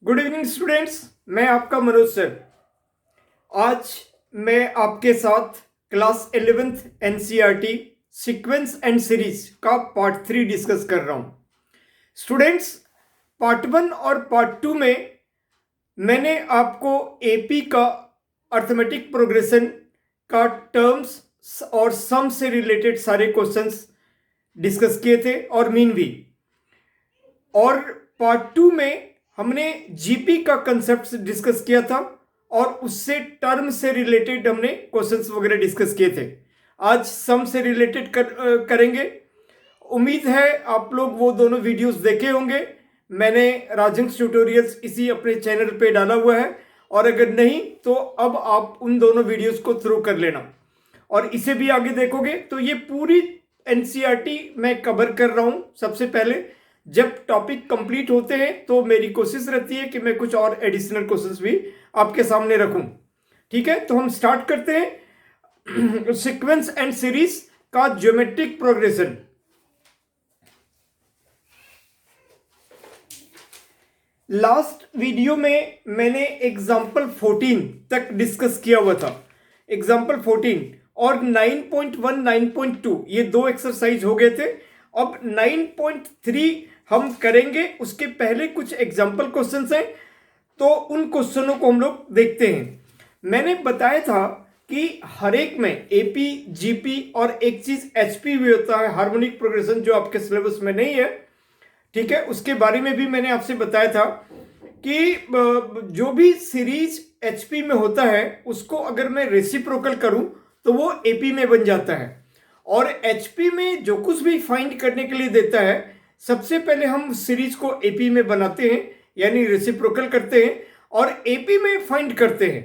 Good evening students. मैं आपका Manoj sir. आज मैं आपके साथ class 11th NCERT sequence and series का पार्ट 3 डिस्कस कर रहा हूं। स्टूडेंट्स, पार्ट 1 और पार्ट 2 में मैंने आपको एपी का अर्थमेटिक प्रोग्रेशन का टर्म्स और सम से रिलेटेड सारे क्वेश्चंस डिस्कस किए थे और मीन भी। और पार्ट 2 में हमने जीपी का कंसेप्ट डिस्कस किया था और उससे टर्म से रिलेटेड हमने क्वेश्चंस वगैरह डिस्कस किए थे। आज सम से रिलेटेड करेंगे। उम्मीद है आप लोग वो दोनों वीडियोस देखे होंगे। मैंने राजंस ट्यूटोरियल्स इसी अपने चैनल पे डाला हुआ है, और अगर नहीं तो अब आप उन दोनों वीडियोस को थ्रू कर लेना और इसे भी आगे देखोगे तो ये पूरी एनसीईआरटी मैं कवर कर रहा हूं। सबसे पहले जब टॉपिक कंप्लीट होते हैं तो मेरी कोशिश रहती है कि मैं कुछ और एडिशनल क्वेश्चंस भी आपके सामने रखूं। ठीक है, तो हम स्टार्ट करते हैं सीक्वेंस एंड सीरीज का ज्योमेट्रिक प्रोग्रेशन। लास्ट वीडियो में मैंने एग्जाम्पल 14 तक डिस्कस किया हुआ था। एग्जाम्पल 14 और 9.1 9.2 ये दो एक्सरसाइज हो गए थे। अब 9.3 हम करेंगे। उसके पहले कुछ एग्जाम्पल क्वेश्चंस हैं, तो उन क्वेश्चनों को हम लोग देखते हैं। मैंने बताया था कि हर एक में एपी, जीपी और एक चीज एचपी भी होता है, हार्मोनिक प्रोग्रेशन, जो आपके सिलेबस में नहीं है। ठीक है, उसके बारे में भी मैंने आपसे बताया था कि जो भी सीरीज एचपी में होता है उसको अगर मैं रेसिप्रोकल करूं तो वो एपी में बन जाता है। और एचपी में जो कुछ भी फाइंड करने के लिए देता है, सबसे पहले हम सीरीज को एपी में बनाते हैं, यानी रेसिप्रोकल करते हैं और एपी में फाइंड करते हैं।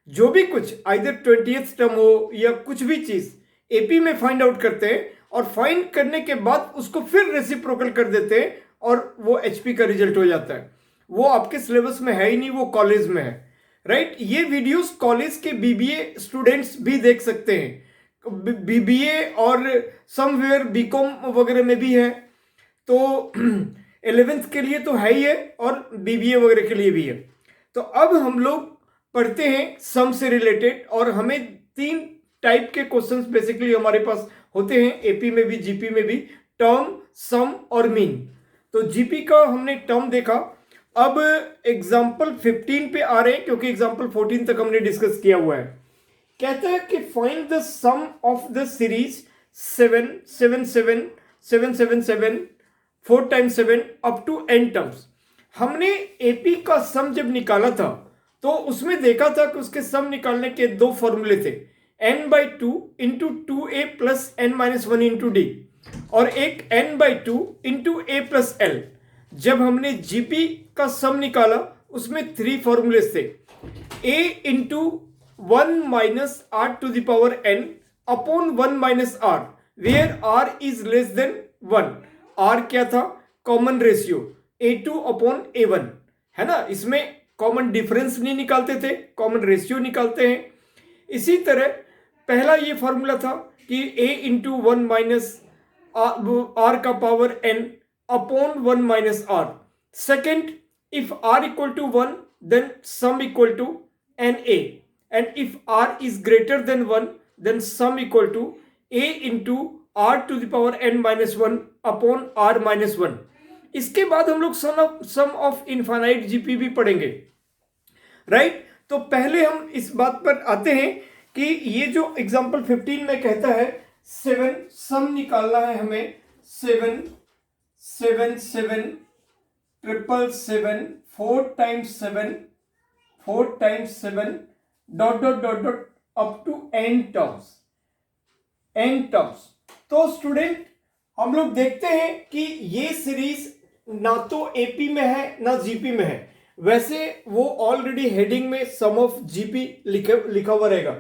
जो भी कुछ आइदर 20th टर्म हो या कुछ भी चीज एपी में फाइंड आउट करते हैं और फाइंड करने के बाद उसको फिर रेसिप्रोकल कर देते हैं और वो एचपी का रिजल्ट हो जाता है। वो आपके सिलेबस में है ही नहीं, वो कॉलेज में है। राइट, ये वीडियोस कॉलेज के बीबीए स्टूडेंट्स भी देख सकते हैं। बीबीए और समवेयर बीकॉम वगैरह में भी है, तो 11th के लिए तो है ही है और बीबीए वगैरह के लिए भी है। तो अब हम लोग पढ़ते हैं सम से रिलेटेड, और हमें 3 टाइप के क्वेश्चंस बेसिकली हमारे पास होते हैं, एपी में भी जीपी में भी, टर्म, सम और मीन। तो जीपी का हमने टर्म देखा। अब एग्जाम्पल 15 पे आ रहे हैं क्योंकि एग्जाम्पल 14 तक हमने डिस्कस किया हुआ है। कहता है कि find the sum of the series 7 7 7 7 7 7 4 times 7 up to n terms. हमने एपी का सम जब निकाला था तो उसमें देखा था कि उसके सम निकालने के दो फॉर्मूले थे, n/2 into 2a plus n minus 1 into D, और एक n/2 into a plus L. जब हमने जीपी का सम निकाला उसमें 3 फॉर्मूले थे, a into 1 minus r to the power n upon 1 minus r, where r is less than 1। r क्या था? Common ratio a2 upon a1 है ना। इसमें कॉमन डिफरेंस नहीं निकालते थे, कॉमन रेशियो निकालते हैं। इसी तरह पहला ये फॉर्मूला था कि a इंटू 1 माइनस आर का power n upon 1 minus r. Second, if r equal to 1 then sum equal to na, and if r is greater than 1 then sum equal to a into r to the power n minus 1 upon r minus 1। इसके बाद हम लोग सम of infinite GP भी पढ़ेंगे। Right, तो पहले हम इस बात पर आते हैं कि ये जो एग्जांपल 15 में कहता है 7 सम निकालना है हमें, 7 7 7 triple 7 4 times 7 4 times 7 dot dot dot dot up to n terms, n terms. तो स्टूडेंट हम लोग देखते हैं कि ये सीरीज ना तो एपी में है ना जीपी में है। वैसे वो ऑलरेडी हेडिंग में सम ऑफ जीपी लिखा हुआ रहेगा,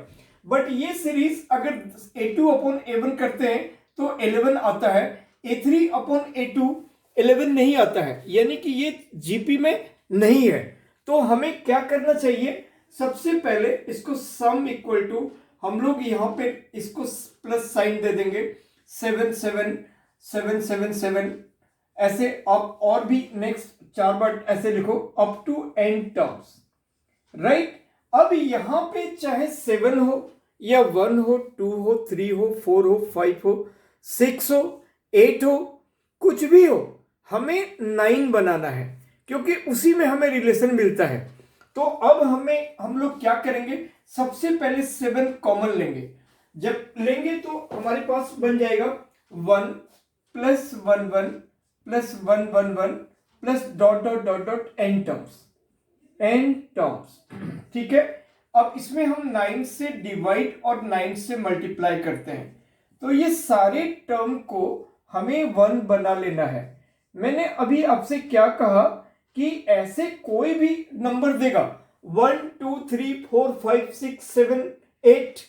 बट ये सीरीज अगर a2 अपॉन a1 करते हैं तो 11 आता है, a3 अपॉन a2 11 नहीं आता है, यानी कि ये जीपी में नहीं है। तो हमें क्या करना चाहिए? सबसे पहले इसको सम इक्वल टू, हम लोग यहां पे इसको प्लस साइन दे देंगे, 7 7 7 7 7 ऐसे। आप और भी नेक्स्ट 4 बार ऐसे लिखो, up to n terms, right. अब यहां पे चाहे 7 हो या 1 हो, 2 हो, 3 हो, 4 हो, 5 हो, 6 हो, 8 हो, कुछ भी हो, हमें 9 बनाना है क्योंकि उसी में हमें रिलेशन मिलता है। तो अब हम लोग क्या करेंगे, सबसे पहले 7 कॉमन लेंगे। जब लेंगे तो हमारे पास बन जाएगा 1 plus 1 1 plus 1 1 1 plus dot dot dot dot n terms, ठीक है। अब इसमें हम 9 से डिवाइड और 9 से मल्टीप्लाई करते हैं, तो ये सारे टर्म को हमें 1 बना लेना है। मैंने अभी आपसे क्या कहा कि ऐसे कोई भी नंबर देगा 1 2 3 4 5 6 7 8,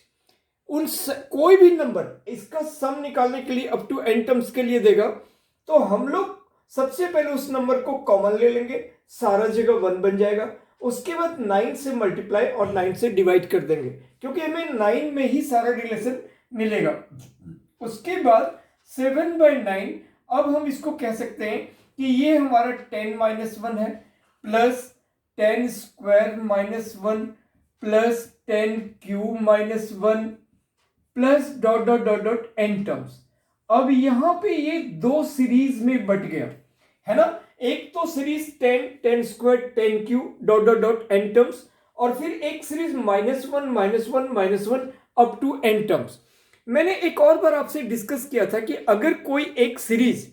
कोई भी नंबर इसका सम निकालने के लिए अप टू n टर्म्स के लिए देगा, तो हम लोग सबसे पहले उस नंबर को कॉमन ले लेंगे, सारा जगह 1 बन जाएगा। उसके बाद 9 से मल्टीप्लाई और 9 से डिवाइड कर देंगे क्योंकि हमें 9 में ही सारा रिलेशन मिलेगा। उसके बाद 7/9, अब हम इसको कह सकते हैं कि ये हमारा 10-1 है, plus 10 square -1 plus 10 cube -1 plus dot dot dot dot n terms. अब यहां पे ये दो सीरीज में बट गया है ना, एक तो series 10 10 square 10 cube dot dot dot n terms, और फिर एक series -1 up to n terms. मैंने एक और बार आपसे डिस्कस किया था कि अगर कोई एक सीरीज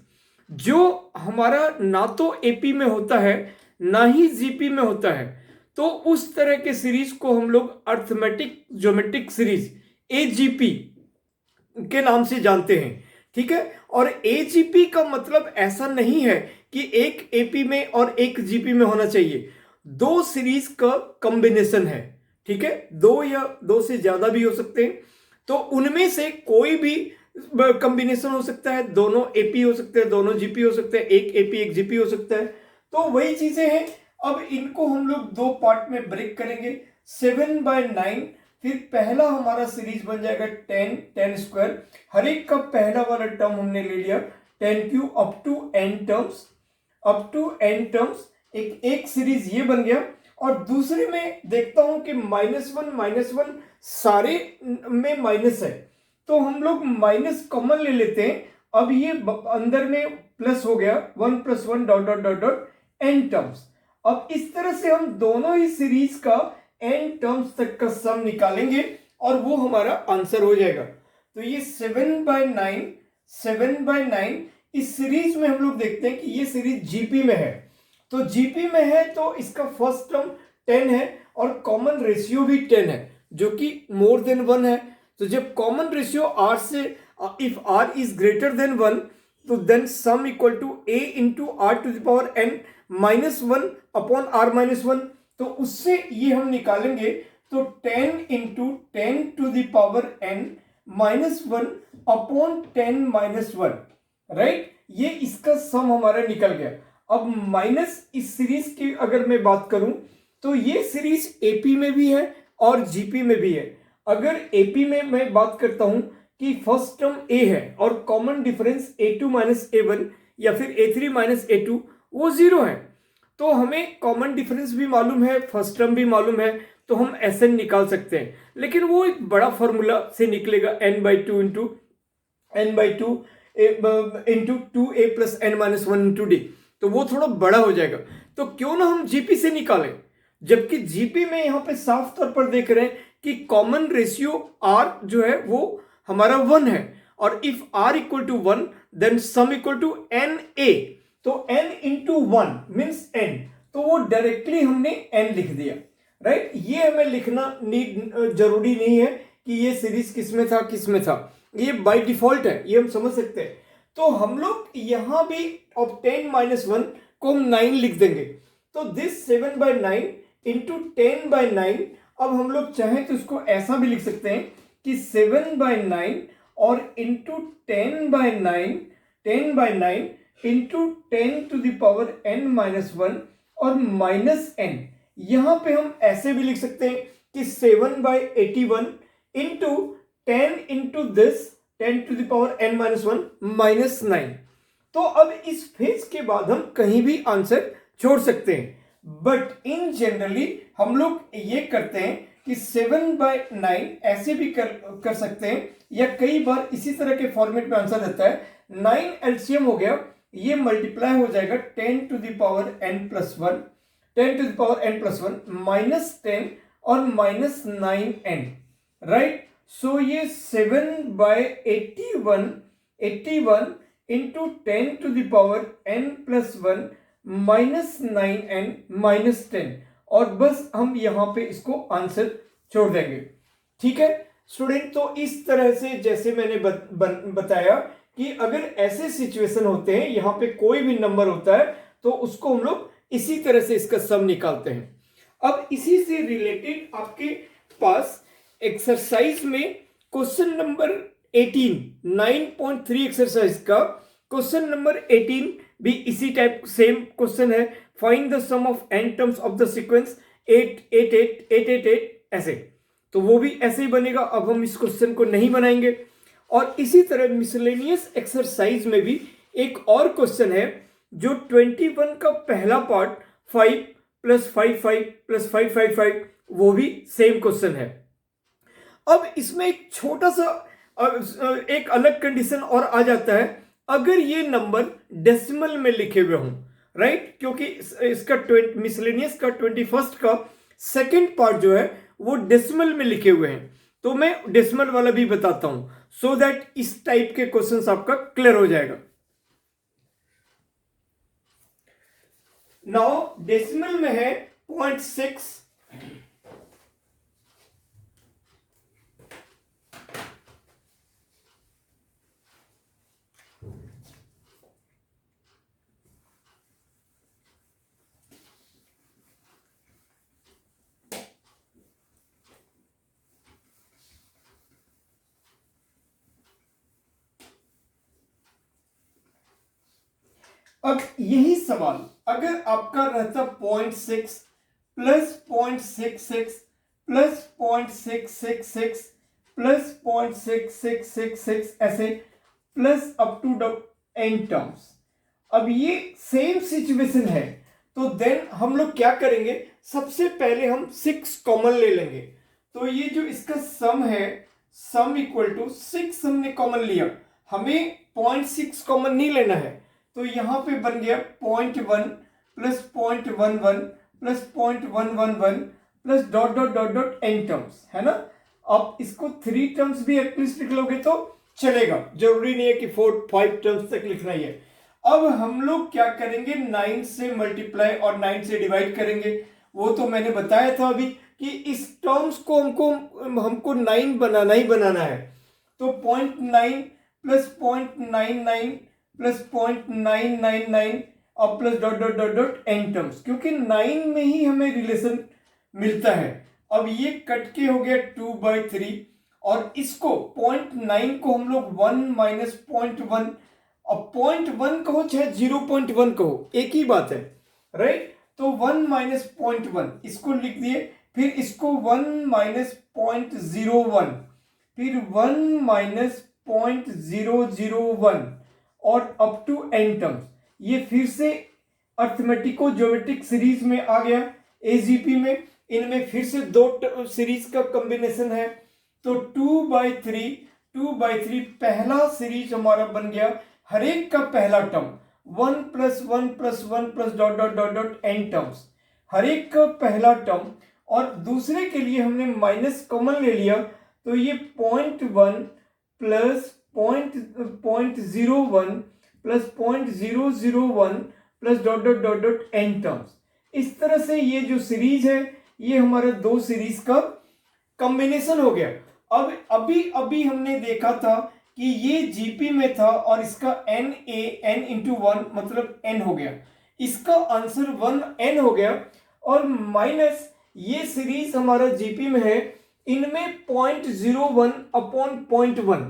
जो हमारा ना तो एपी में होता है ना ही जीपी में होता है, तो उस तरह के सीरीज को हम लोग अर्थमेटिक ज्योमेट्रिक सीरीज एजीपी के नाम से जानते हैं, ठीक है। और एजीपी का मतलब ऐसा नहीं है कि एक एपी में और एक जीपी में होना चाहिए, दो सीरीज का कॉम्बिनेशन है, ठीक है। दो या दो से ज्यादा भी हो सकते हैं, तो उनमें से कोई भी कॉम्बिनेशन हो सकता है, दोनों एपी हो सकते हैं, दोनों जीपी हो सकते हैं, एक एपी एक जीपी हो सकता है, तो वही चीजें हैं। अब इनको हम लोग दो पार्ट में ब्रेक करेंगे, 7/9, फिर पहला हमारा सीरीज बन जाएगा 10 10 स्क्वायर, हर एक का पहला वाला टर्म हमने ले लिया 10 cube up to n terms, एक सीरीज ये बन गया। और दूसरे में देखता हूं कि -1 सारे में माइनस है, तो हम लोग माइनस कॉमन ले लेते हैं। अब ये अंदर में प्लस हो गया 1 + 1 dot dot dot dot n terms. अब इस तरह से हम दोनों ही सीरीज का n टर्म्स तक का सम निकालेंगे और वो हमारा आंसर हो जाएगा। तो ये 7/9 इस सीरीज में हम लोग देखते हैं कि ये सीरीज जीपी में है, तो जीपी में है तो इसका फर्स्ट टर्म 10 है और कॉमन रेशियो भी 10 है जो कि मोर देन 1 है। तो जब कॉमन रेशियो r से if r is greater than 1, तो then sum equal to a into r to the power n -1 upon r -1, तो उससे ये हम निकालेंगे, तो 10 into 10 to the power n -1 upon 10 -1, right. ये इसका सम हमारा निकल गया। अब माइनस इस सीरीज की अगर मैं बात करूं तो ये सीरीज एपी में भी है और जीपी में भी है। अगर एपी में मैं बात करता हूं कि फर्स्ट टर्म ए है और कॉमन डिफरेंस a2 - a1 या फिर a3 - a2 वो 0 है, तो हमें कॉमन डिफरेंस भी मालूम है, फर्स्ट टर्म भी मालूम है, तो हम SN निकाल सकते हैं। लेकिन वो एक बड़ा फॉर्मूला से निकलेगा n/2 into 2a + n - 1 into d, तो वो थोड़ा बड़ा हो जाएगा। तो क्यों ना हम जीपी से निकालें, जबकि जीपी में यहां पे साफ तौर पर देख रहे हैं कि कॉमन रेशियो r जो है वो हमारा 1 है, और if r = 1 then sum equal to na, तो n इंटू 1 मीन्स n, तो वो डायरेक्टली हमने n लिख दिया, राइट। ये हमें लिखना जरूरी नहीं है कि ये सीरीज किसमें था, ये बाय डिफॉल्ट है, ये हम समझ सकते हैं। तो हम लोग यहां भी अब 10 - 1 को हम 9 लिख देंगे, तो दिस 7/9 इंटू 10/9। अब हम लोग चाहें तो इसको ऐसा भी लिख सकते हैं कि 7/9 और into 10/9 into 10 to the power n -1 और -n। यहां पे हम ऐसे भी लिख सकते हैं कि 7/81 into 10 into this 10 to the power n -1 -9। तो अब इस फेज के बाद हम कहीं भी आंसर छोड़ सकते हैं। बट इन जनरली हम लोग ये करते हैं कि 7/9 ऐसे भी कर सकते हैं, या कई बार इसी तरह के फॉर्मेट में आंसर रहता है। 9 एलसीएम हो गया, ये मल्टीप्लाई हो जाएगा 10 to the power n plus 1, 10 to the power n plus 1 -10 और -9n, राइट। सो ये 7/81 into 10 to the power n plus 1 -9n -10, और बस हम यहां पे इसको आंसर छोड़ देंगे। ठीक है स्टूडेंट, तो इस तरह से जैसे मैंने बताया कि अगर ऐसे सिचुएशन होते हैं, यहां पे कोई भी नंबर होता है तो उसको हम लोग इसी तरह से इसका सम निकालते हैं। अब इसी से रिलेटेड आपके पास एक्सरसाइज में क्वेश्चन नंबर 18 9.3 एक्सरसाइज का क्वेश्चन नंबर 18 भी इसी टाइप सेम क्वेश्चन है। Find the sum of n terms of the sequence 8 8 8 8 8 8 ऐसे, तो वो भी ऐसे ही बनेगा। अब हम इस क्वेश्चन को नहीं बनाएंगे। और इसी तरह मिसलेनियस एक्सरसाइज में भी एक और क्वेश्चन है जो 21 का पहला पार्ट 5 + 5 5 + 5 5 5, वो भी सेम क्वेश्चन है। अब इसमें एक छोटा सा एक अलग कंडीशन और आ जाता है, अगर ये नंबर डेसिमल में लिखे हुए हों, राइट, क्योंकि इसका मिसलेनियस का 21 का सेकंड पार्ट जो है वो डेसिमल में लिखे हुए हैं। तो मैं डेसिमल वाला भी बताता हूं, सो दैट इस टाइप के क्वेश्चंस आपका क्लियर हो जाएगा। नाउ डेसिमल में है 0.6, अब यही सवाल अगर आपका रहता 0.6 प्लस 0.66 प्लस 0.666 प्लस 0.6666 ऐसे plus up to n terms, अब ये सेम सिचुएशन है, तो देन हम लोग क्या करेंगे, सबसे पहले हम 6 कॉमन ले लेंगे। तो ये जो इसका सम है, सम इक्वल टू 6 हमने कॉमन लिया, हमें 0.6 कॉमन नहीं लेना है, तो यहां पे बन गया 0.1 plus 0.11 plus 0.111 plus dot dot dot dot n terms, है ना। आप इसको 3 टर्म्स भी एटलीस्ट लिख लोगे तो चलेगा, जरूरी नहीं है कि 4-5 टर्म्स तक लिखना ही है। अब हम लोग क्या करेंगे, 9 से मल्टीप्लाई और 9 से डिवाइड करेंगे। वो तो मैंने बताया था अभी कि इस टर्म्स को हमको 9 बनाना ही बनाना है। तो 0.9 प्लस 0.99 प्लस 0.999 और plus dot dot dot dot n terms, क्योंकि 9 में ही हमें रिलेशन मिलता है। अब ये कट के हो गया 2/3, और इसको 0.9 को हम लोग 1 माइनस 0.1, अब 0.1 कहो चाहे 0.1 कहो एक ही बात है, राइट। तो 1 माइनस 0.1 इसको लिख दिए, फिर इसको 1 माइनस 0.01, फिर 1 माइनस 0.001 और अप टू n टर्म्स। ये फिर से अर्थमेटिको ज्योमेट्रिक सीरीज में आ गया एजीपी में, इनमें फिर से दो सीरीज का कॉम्बिनेशन है। तो 2/3 पहला सीरीज हमारा बन गया, हर एक का पहला term 1 plus 1 plus 1 plus dot dot dot dot n terms, हर एक का पहला टर्म। और दूसरे के लिए हमने माइनस कॉमन ले लिया, तो ये 0.1 plus 0.01 plus 0.001 plus dot dot dot dot n terms. इस तरह से ये जो सीरीज है ये हमारा दो सीरीज का कॉम्बिनेशन हो गया। अब अभी हमने देखा था कि ये जीपी में था और इसका n इंटू 1 मतलब n हो गया, इसका आंसर 1n हो गया। और माइनस ये सीरीज हमारा जीपी में है, इनमें 0.01 अपॉन 0.1,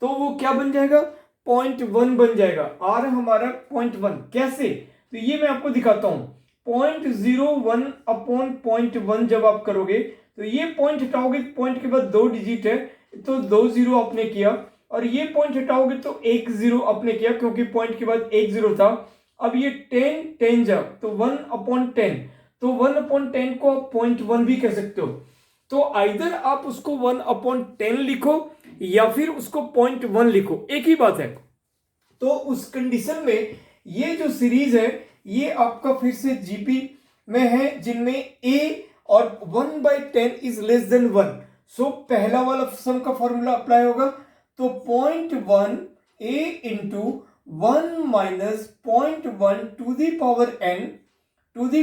तो वो क्या बन जाएगा 0.1 बन जाएगा। आर हमारा 0.1 कैसे, तो ये मैं आपको दिखाता हूं। 0.01 अपॉन 0.1 जब आप करोगे तो ये पॉइंट हटाओगे, पॉइंट के बाद 2 डिजिट है तो 2 0 आपने किया, और ये पॉइंट हटाओगे तो 1 0 आपने किया, क्योंकि पॉइंट के बाद 1 0 था। अब ये 10 जा तो 1/10, तो 1/10 को आप 0.1 भी कह सकते हो। तो आइदर आप उसको 1/10 लिखो या फिर उसको 0.1 लिखो, एक ही बात है। तो उस कंडीशन में ये जो सीरीज है ये आपका फिर से जीपी में है, जिनमें ए और 1/10 इज लेस देन 1। सो पहला वाला सम का फॉर्मूला अप्लाई होगा, तो 0.1 a into 1 minus 0.1 to the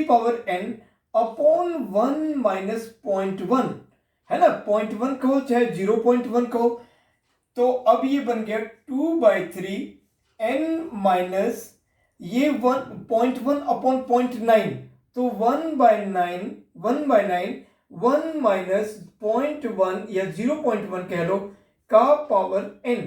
power n upon 1 minus 0.1, है ना। 0.1 कहो चाहे 0.1 कहो। तो अब ये बन गया 2/3 n माइनस ये 1.1 अपॉन 0.9, तो 1/9 1 माइनस 0.1 या 0.1 कह लो का पावर n।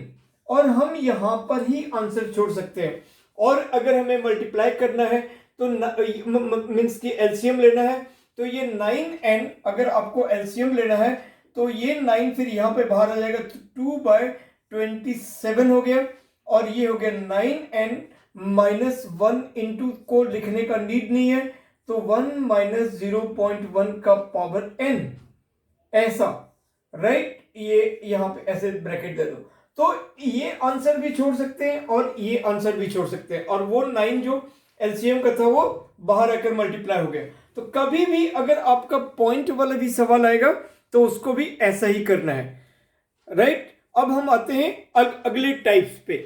और हम यहां पर ही आंसर छोड़ सकते हैं। और अगर हमें मल्टीप्लाई करना है तो मीन्स की एलसीएम लेना है, तो ये 9n, अगर आपको एलसीएम लेना है तो ये 9 फिर यहां पे बाहर आ जाएगा, तो 2/27 हो गया। और ये हो गया 9n माइनस 1 इंटू को लिखने का नीड नहीं है, तो 1 माइनस 0.1 का पावर n, ऐसा, राइट। ये यहां पे ऐसे ब्रैकेट दे दो, तो ये आंसर भी छोड़ सकते हैं और ये आंसर भी छोड़ सकते हैं, और वो 9 जो एलसीएम का था वो बाहर आकर मल्टीप्लाई हो गया। तो कभी भी अगर आपका पॉइंट वाला भी सवाल आएगा तो उसको भी ऐसा ही करना है, राइट। अब हम आते हैं अगले टाइप्स पे।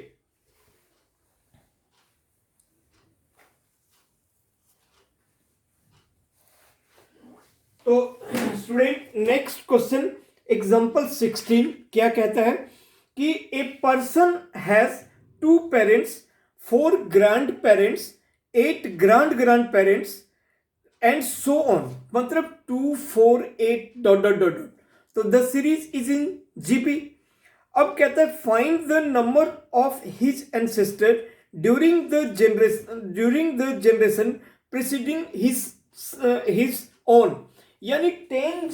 तो स्टूडेंट नेक्स्ट क्वेश्चन एग्जांपल 16 क्या कहता है कि a person has 2 parents, 4 grand parents, 8 grand parents and so on, मतलब 2 4 8 डॉट डॉट डॉट। तो the series is in GP. अब कहता है find the number of his ancestor during the generation preceding his own, यानी 10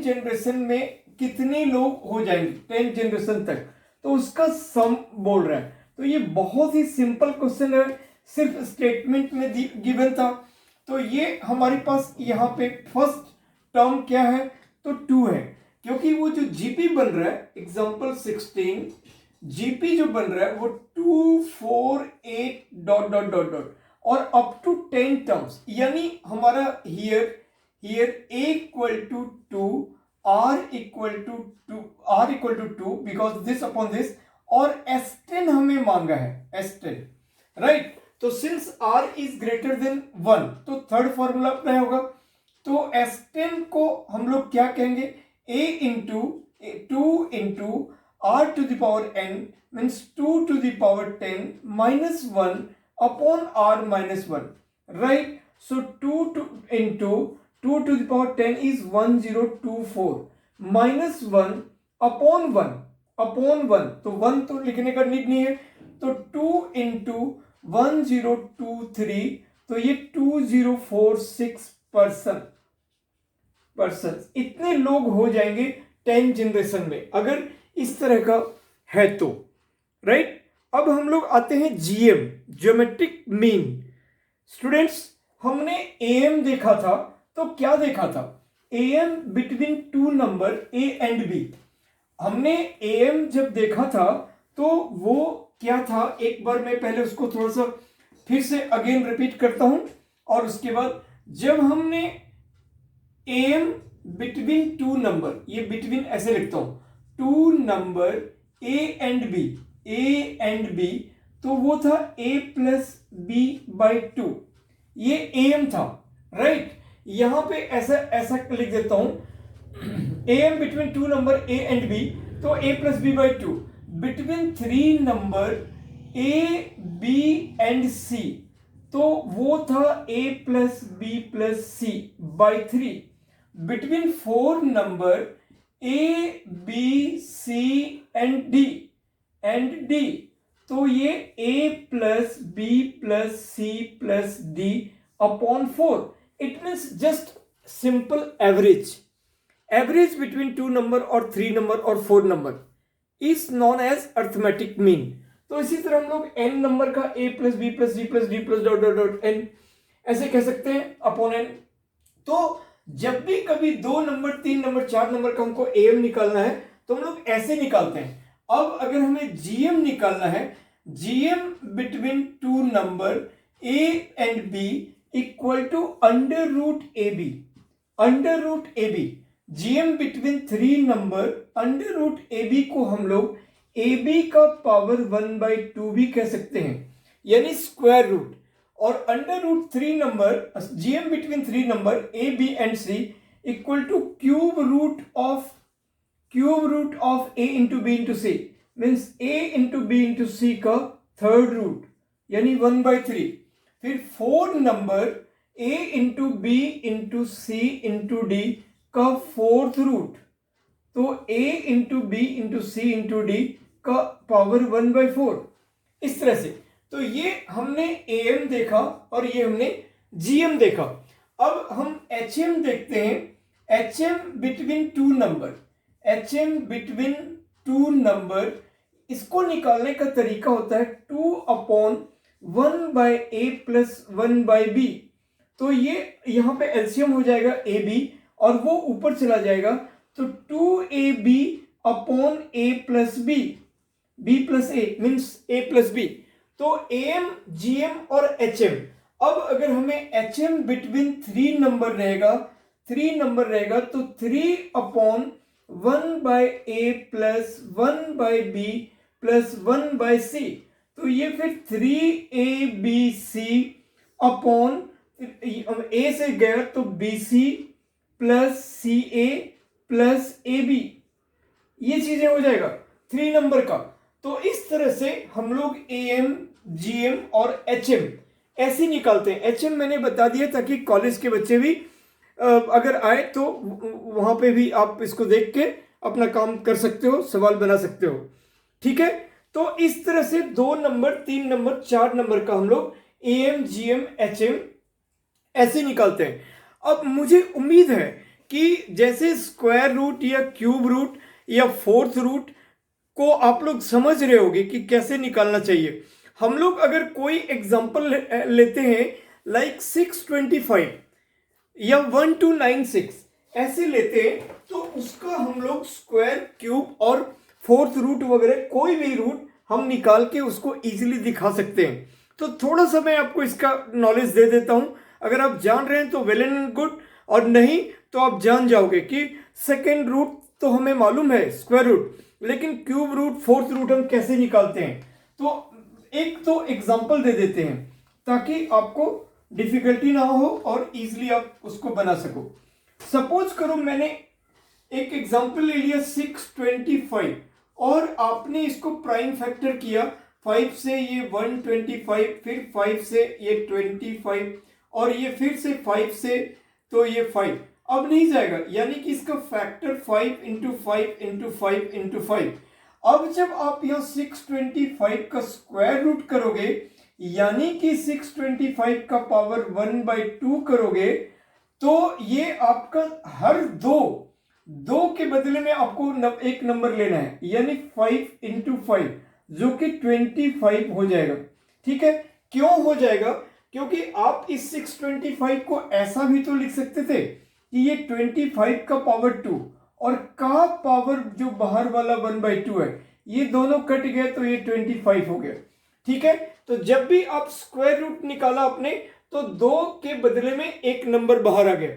generation में कितने लोग हो जाएंगे 10 जनरेशन तक, तो उसका सम बोल रहा है। तो ये बहुत ही सिंपल क्वेश्चन है, सिर्फ स्टेटमेंट में गिवन था। तो ये हमारे पास यहाँ पे फर्स्ट टर्म क्या है, तो 2 है, क्योंकि वो जो जीपी बन रहा है एग्जांपल 16, जीपी जो बन रहा है वो 2 4 8 डॉट डॉट डॉट डॉट और अप टू 10 टर्म्स, यानी हमारा here a equal to 2, r equal to 2 because this upon this, और s10 हमें मांगा है, s10, राइट। तो since r is greater than 1, तो थर्ड फॉर्मूला अप्लाई होगा। तो s10 को हम लोग क्या कहेंगे, a into 2 into r to the power n means 2 to the power 10 minus 1 upon r minus 1, right. So 2 into 2 to the power 10 is 1024 minus 1 upon 1, तो 1 तो लिखने का नीड नहीं है, तो 2 इंटू 1023, तो ये 2046 पर्सन इतने लोग हो जाएंगे 10 जनरेशन में, अगर इस तरह का है तो, राइट। अब हम लोग आते हैं जीएम, ज्योमेट्रिक मीन। स्टूडेंट्स हमने एएम देखा था, तो क्या देखा था, AM between 2 number a and b. हमने एएम जब देखा था तो वो क्या था, एक बार मैं पहले उसको थोड़ा सा फिर से अगेन रिपीट करता हूं, और उसके बाद जब हमने एएम बिटवीन 2 नंबर, ये बिटवीन ऐसे लिखता हूं, 2 नंबर ए एंड बी, तो वो था a प्लस बी बाई 2, ये एएम था, राइट। यहां पे ऐसा लिख देता हूं, AM between 2 number a and b, तो a plus b by 2, between 3 number a b and c, तो वो था a plus b plus c by 3, between 4 number a b c and d, तो ये a plus b plus c plus d upon 4। It means just simple average between 2 number और 3 number और 4 number is known as arithmetic mean. तो इसी तरह हम लोग n number का a plus b plus c plus d plus dot dot dot n ऐसे कह सकते हैं अपॉन n। तो जब भी कभी 2 नंबर 3 नंबर 4 नंबर का हमको am निकालना है तो हम लोग ऐसे निकालते हैं। अब अगर हमें gm निकालना है, gm between 2 number a and b equal to under root a b, under root a b. gm between 3 number under root a b को हम लोग ए बी का पावर 1/2 भी कह सकते हैं, यानी स्क्वायर रूट। और under root 3 number gm between 3 number a b and c equal to cube root of a into b into c, means a into b into c का third root यानी 1/3। फिर 4 number a into b into c into d का fourth root, तो a into b into c into d का power 1/4। इस तरह से तो ये हमने am देखा और ये हमने gm देखा। अब हम hm देखते हैं। hm between 2 number, hm between 2 number, इसको निकालने का तरीका होता है 2/1/a प्लस 1/b। तो ये यहाँ पे एलसीएम हो जाएगा ab और वो ऊपर चला जाएगा, तो 2ab upon a plus b, b plus a means a plus b। तो am gm और hm। अब अगर हमें hm बिटवीन 3 नंबर रहेगा, 3 नंबर रहेगा तो 3/1/a plus 1/b plus 1/c। तो ये फिर 3abc अपॉन a से गया तो bc plus ca plus ab, ये चीजें हो जाएगा 3 नंबर का। तो इस तरह से हम लोग am gm और hm ऐसे निकालते हैं। hm मैंने बता दिया ताकि कॉलेज के बच्चे भी अगर आए तो वहां पे भी आप इसको देख के अपना काम कर सकते हो, सवाल बना सकते हो। ठीक है, तो इस तरह से 2 नंबर 3 नंबर 4 नंबर का हम लोग am gm hm ऐसे निकालते हैं। अब मुझे उम्मीद है कि जैसे स्क्वायर रूट या क्यूब रूट या फोर्थ रूट को आप लोग समझ रहे होंगे कि कैसे निकालना चाहिए। हम लोग अगर कोई एग्जांपल लेते हैं लाइक 625 या 1296 ऐसे लेते हैं, तो उसका हम लोग स्क्वायर क्यूब और फोर्थ रूट वगैरह कोई भी रूट हम निकाल के उसको इजीली दिखा सकते हैं। तो थोड़ा सा मैं आपको इसका नॉलेज दे देता हूं। अगर आप जान रहे हैं तो वेल एंड गुड, और नहीं तो आप जान जाओगे कि सेकेंड रूट तो हमें मालूम है स्क्वायर रूट, लेकिन क्यूब रूट फोर्थ रूट हम कैसे निकालते हैं। तो एक तो एग्जांपल दे देते हैं ताकि आपको डिफिकल्टी ना हो और इजीली आप उसको बना सको। सपोज करो मैंने एक एग्जांपल ले लिया 625 और आपने इसको प्राइम फैक्टर किया 5 से ये 125, फिर 5 से ये 25 और ये फिर से 5 से तो ये 5। अब नहीं जाएगा, यानी कि इसका फैक्टर 5 इंटू 5 इंटू 5 इंटू 5। अब जब आप यहाँ 625 का स्क्वायर रूट करोगे, यानी कि 625 का पावर 1/2 करोगे, तो ये आपका हर दो के बदले में आपको एक नंबर लेना है, यानी 5 इंटू 5 जो कि 25 हो जाएगा। ठीक है, क्यों हो जाएगा? क्योंकि आप इस 625 को ऐसा भी तो लिख सकते थे कि ये 25 का पावर 2 और का पावर जो बाहर वाला 1/2 है, ये दोनों कट गए तो ये 25 हो गया। ठीक है, तो जब भी आप स्क्वायर रूट निकाला आपने तो 2 के बदले में एक नंबर बाहर आ गया।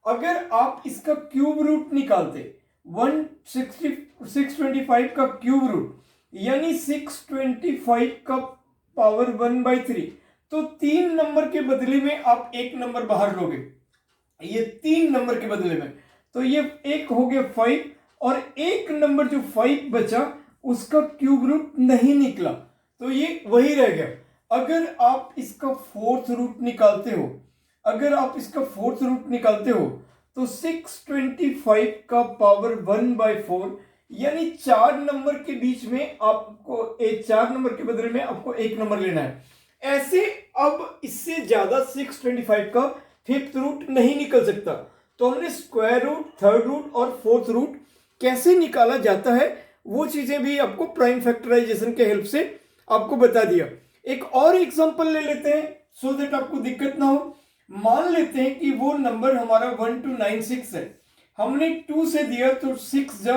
अगर आप इसका क्यूब रूट निकालते 625 का क्यूब रूट यानी 625 का पावर 1/3, तो 3 नंबर के बदले में आप एक नंबर बाहर लोगे, ये 3 नंबर के बदले में, तो ये एक हो गया 5 और एक नंबर जो 5 बचा उसका क्यूब रूट नहीं निकला, तो ये वही रह गया। अगर आप इसका फोर्थ रूट निकालते हो, अगर आप इसका फोर्थ रूट निकालते हो तो 625 का पावर 1/4 यानी 4 नंबर के बीच में आपको 4 नंबर के बदले में आपको एक नंबर लेना है। ऐसे अब इससे ज्यादा 625 का फिफ्थ रूट नहीं निकल सकता। तो हमने स्क्वायर रूट, थर्ड रूट और फोर्थ रूट कैसे निकाला जाता है वो चीजें भी आपको प्राइम फैक्टराइजेशन के हेल्प से आपको बता दिया। एक और एग्जांपल ले लेते हैं सो दैट आपको दिक्कत ना हो। मान लेते हैं कि वो नंबर हमारा 1 to 96 है, हमने 2 से दिया तो 6 जा,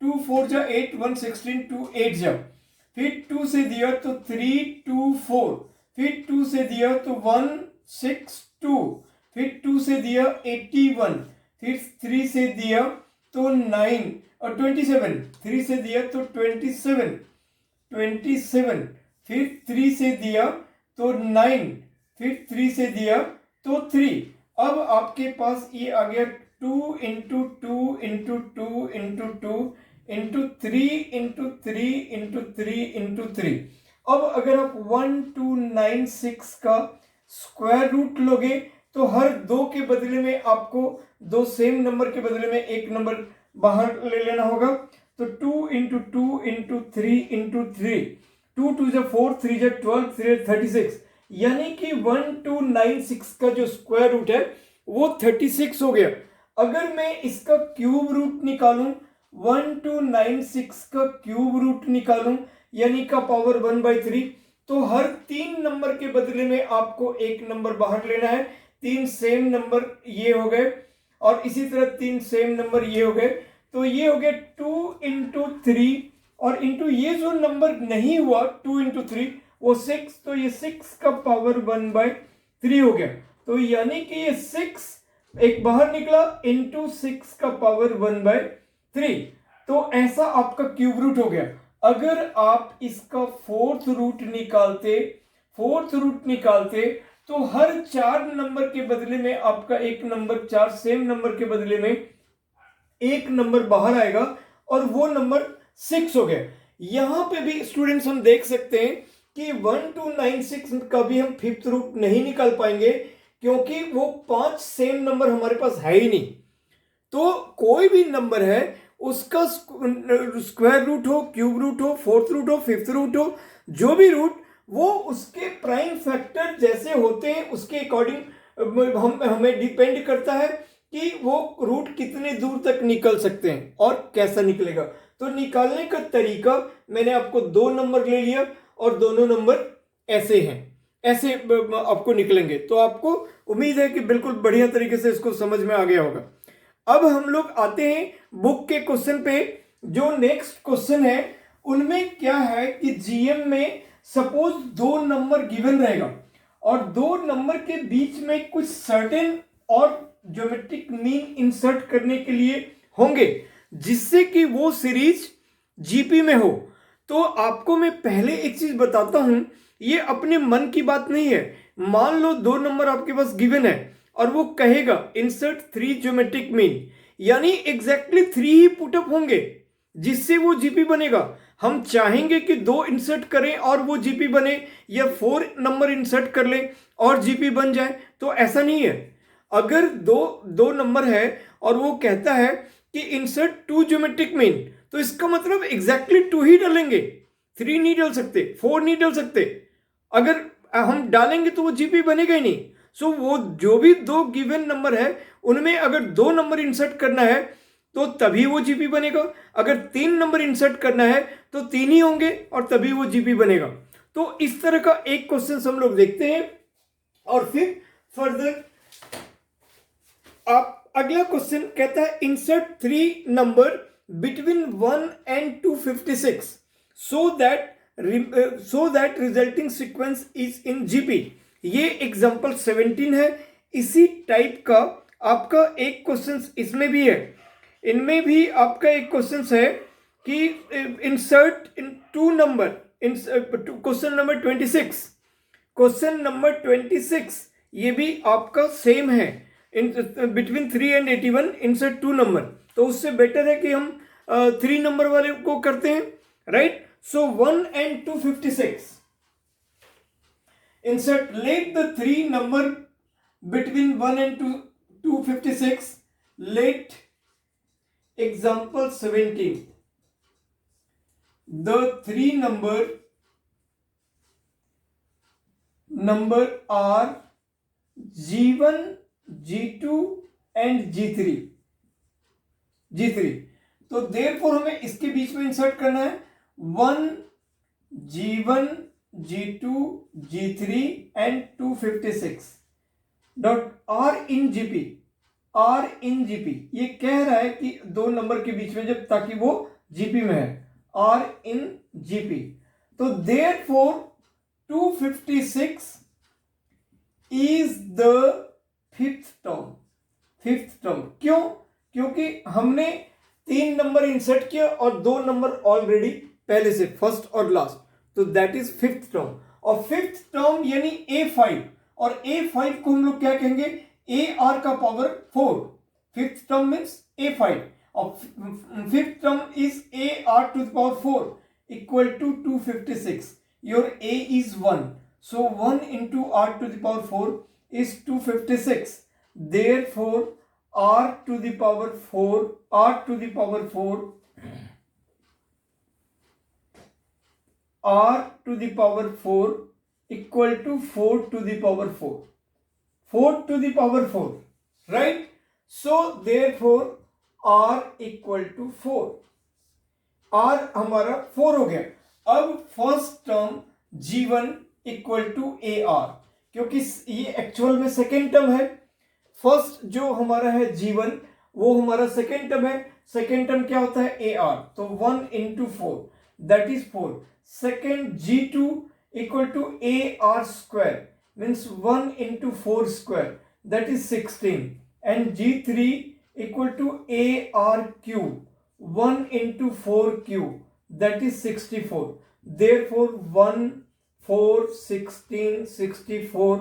2 4 जा 8, 1 16, 2 8 जा, फिर 2 से दिया तो 3 2 4, फिर 2 से दिया तो 1 6 2, फिर 2 से दिया 81, फिर 3 से दिया तो 9 और 27, 3 से दिया तो 27, फिर 3 से दिया तो 9, फिर 3 से दिया तो 3। अब आपके पास ये आ गया 2 into 2 into 2 into 2 into 3 into 3 into 3 into 3। अब अगर आप 1296 का स्क्वायर रूट लोगे तो हर दो के बदले में आपको दो सेम नंबर के बदले में एक नंबर बाहर ले लेना होगा। तो 2 इंटू 2 इंटू 3 इंटू 3, 2 2 जा 4, 3 जा 12, 3 36, यानी कि 1296 का जो स्क्वायर रूट है वो 36 हो गया। अगर मैं इसका क्यूब रूट निकालूं, 1296 का क्यूब रूट निकालूं यानी का पावर 1/3, तो हर 3 नंबर के बदले में आपको एक नंबर बाहर लेना है। 3 सेम नंबर ये हो गए और इसी तरह 3 सेम नंबर ये हो गए, तो ये हो गया 2 इंटू 3 और इंटू ये जो नंबर नहीं हुआ 2 इंटू 3 वो 6, तो ये 6 का पावर 1/3 हो गया। तो यानी कि ये 6 एक बाहर निकला इंटू 6 का पावर 1/3, तो ऐसा आपका क्यूब रूट हो गया। अगर आप इसका फोर्थ रूट निकालते तो हर 4 नंबर के बदले में आपका एक नंबर, 4 सेम नंबर के बदले में एक नंबर बाहर आएगा और वो नंबर 6 हो गया। यहां पे भी स्टूडेंट्स हम देख सकते हैं कि 1296 का भी हम फिफ्थ रूट नहीं निकाल पाएंगे क्योंकि वो 5 सेम नंबर हमारे पास है ही नहीं। तो कोई भी नंबर है उसका स्क्वायर रूट हो, क्यूब रूट हो, फोर्थ रूट हो, फिफ्थ रूट हो, जो भी रूट, वो उसके प्राइम फैक्टर जैसे होते हैं उसके अकॉर्डिंग हमें डिपेंड करता है कि वो रूट कितने दूर तक निकल सकते हैं और कैसा निकलेगा। तो निकालने का तरीका मैंने आपको 2 नंबर ले लिया और दोनों नंबर ऐसे हैं, ऐसे आपको निकलेंगे। तो आपको उम्मीद है कि बिल्कुल बढ़िया तरीके से इसको समझ में आ गया होगा। अब हम लोग आते हैं बुक के क्वेश्चन पे। जो नेक्स्ट क्वेश्चन है उनमें क्या है कि जीएम में सपोज 2 नंबर गिवन रहेगा और 2 नंबर के बीच में कुछ सर्टेन और ज्योमेट्रिक मीन इंसर्ट करने के लिए होंगे जिससे कि वो सीरीज जीपी में हो। तो आपको मैं पहले एक चीज बताता हूं, ये अपने मन की बात नहीं है। मान लो 2 नंबर आपके पास गिवन है और वो कहेगा इंसर्ट 3 ज्योमेट्रिक मीन, यानी एग्जैक्टली 3 ही पुटअप होंगे जिससे वो जीपी बनेगा। हम चाहेंगे कि 2 इंसर्ट करें और वो जीपी बने, या 4 नंबर इंसर्ट कर ले और जीपी बन जाए, तो ऐसा नहीं है। अगर दो नंबर है और वो कहता है कि इंसर्ट 2 ज्योमेट्रिक मीन, तो इसका मतलब एग्जैक्टली 2 ही डालेंगे, 3 नहीं डाल सकते, 4 नहीं डाल सकते। अगर हम डालेंगे तो वो जीपी बनेगा ही नहीं। सो वो जो भी 2 गिवन नंबर है उनमें अगर 2 नंबर इंसर्ट करना है तो तभी वो जीपी बनेगा। अगर 3 नंबर इंसर्ट करना है तो 3 ही होंगे और तभी वो जीपी बनेगा। तो इस तरह का एक क्वेश्चन हम लोग देखते हैं और फिर फर्दर आप अगला क्वेश्चन कहता है insert 3 number between 1 and 256 so that resulting sequence is in GP। ये एग्जांपल 17 है। इसी टाइप का आपका एक क्वेश्चन इसमें भी है। इनमें भी आपका एक क्वेश्चन है कि इंसर्ट इन 2 number, question number 26, question number 26 ये भी आपका सेम है। बिटवीन 3 and 81 इंसर्ट 2 नंबर, तो उससे बेटर है कि हम 3 नंबर वाले को करते हैं, right. So 1 and 256 insert, let the 3 number between 1 and 256, let example 17, the 3 number are G1, G2 and G3। तो देयरफॉर हमें इसके बीच में इंसर्ट करना है 1 G1 G2, G3 and 256 dot are in GP. Are in GP ये कह रहा है कि दो नंबर के बीच में जब, ताकि वो जीपी में है, आर इन जीपी। तो therefore 256 is the fifth term. Fifth term क्यों? क्योंकि हमने 3 नंबर इंसर्ट किया और 2 नंबर ऑलरेडी पहले से, फर्स्ट और लास्ट, तो दैट इज फिफ्थ टर्म। और फिफ्थ टर्म यानी A5, और A5 को हम लोग क्या कहेंगे? AR का power 4। Fifth term means A5 और fifth term is AR to the power 4 equal to 256. Your A is 1, so 1 into R to the power 4 is 256. Therefore R to the power 4 R to the power 4 R to the power 4 equal to 4 to the power 4, 4 to the power 4, right? So therefore R equal to 4, R हमारा 4 हो गया। अब first term G1 equal to AR, क्योंकि ये actual में second term है। First जो हमारा है G1 वो हमारा सेकेंड टर्म है। सेकेंड टर्म क्या होता है? AR, तो 1 into 4 that is 4। Second G2 equal to AR square means 1 into 4 square that is 16, and G3 equal to AR cube 1 into 4 cube that is 64. Therefore 1 4 16 64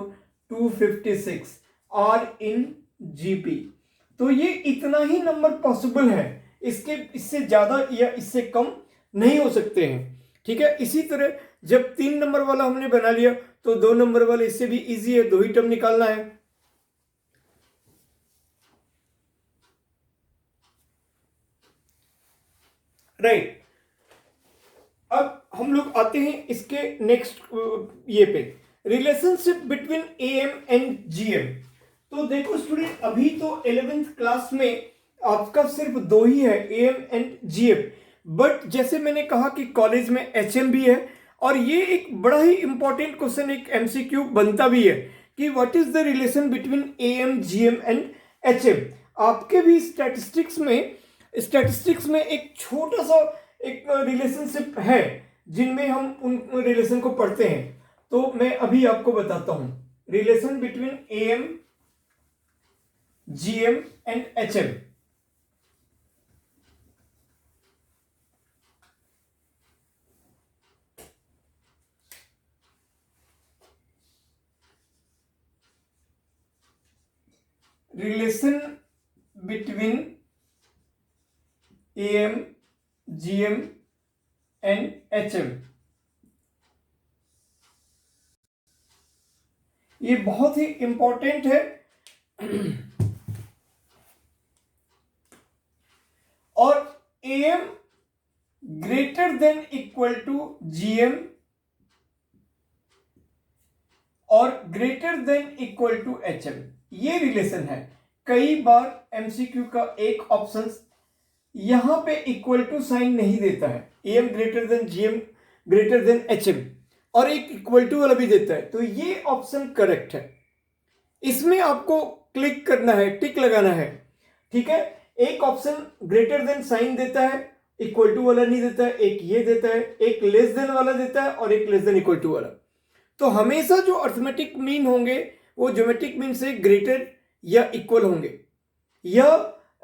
256 are in GP। तो ये इतना ही number possible है, इससे ज्यादा या इससे कम नहीं हो सकते हैं। ठीक है, इसी तरह जब 3 नंबर वाला हमने बना लिया तो 2 नंबर वाले इससे भी इजी है, 2 ही टर्म निकालना है। राइट, अब हम लोग आते हैं इसके नेक्स्ट ये पे, relationship between AM and GM। तो देखो स्टूडेंट, अभी तो 11th क्लास में आपका सिर्फ 2 ही है, AM एंड GM, बट जैसे मैंने कहा कि कॉलेज में HM भी है, और ये एक बड़ा ही इंपॉर्टेंट क्वेश्चन, एक MCQ बनता भी है कि what is the relation between AM, GM and HM। आपके भी स्टैटिस्टिक्स में एक छोटा सा एक रिलेशनशिप है जिनमें हम उन रिलेशन को पढ़ते हैं। तो मैं अभी आपको बताता हूं, relation between AM, GM and HM। Relation between AM, GM and HM, ये बहुत ही इंपॉर्टेंट है। और AM greater than equal to GM और greater than equal to HM, ये रिलेशन है। कई बार MCQ का एक ऑप्शन यहां पे इक्वल टू साइन नहीं देता है, AM greater then GM greater than HM, और एक इक्वल टू वाला भी देता है, तो ये ऑप्शन करेक्ट है। इसमें आपको क्लिक करना है, टिक लगाना है। ठीक है, एक ऑप्शन ग्रेटर देन साइन देता है, इक्वल टू वाला नहीं देता है, एक ये देता है, एक लेस देन वाला देता है और एक लेस देन इक्वल टू वाला। तो हमेशा जो अर्थमेटिक मीन होंगे वो ज्योमेट्रिक मीन से ग्रेटर या इक्वल होंगे, या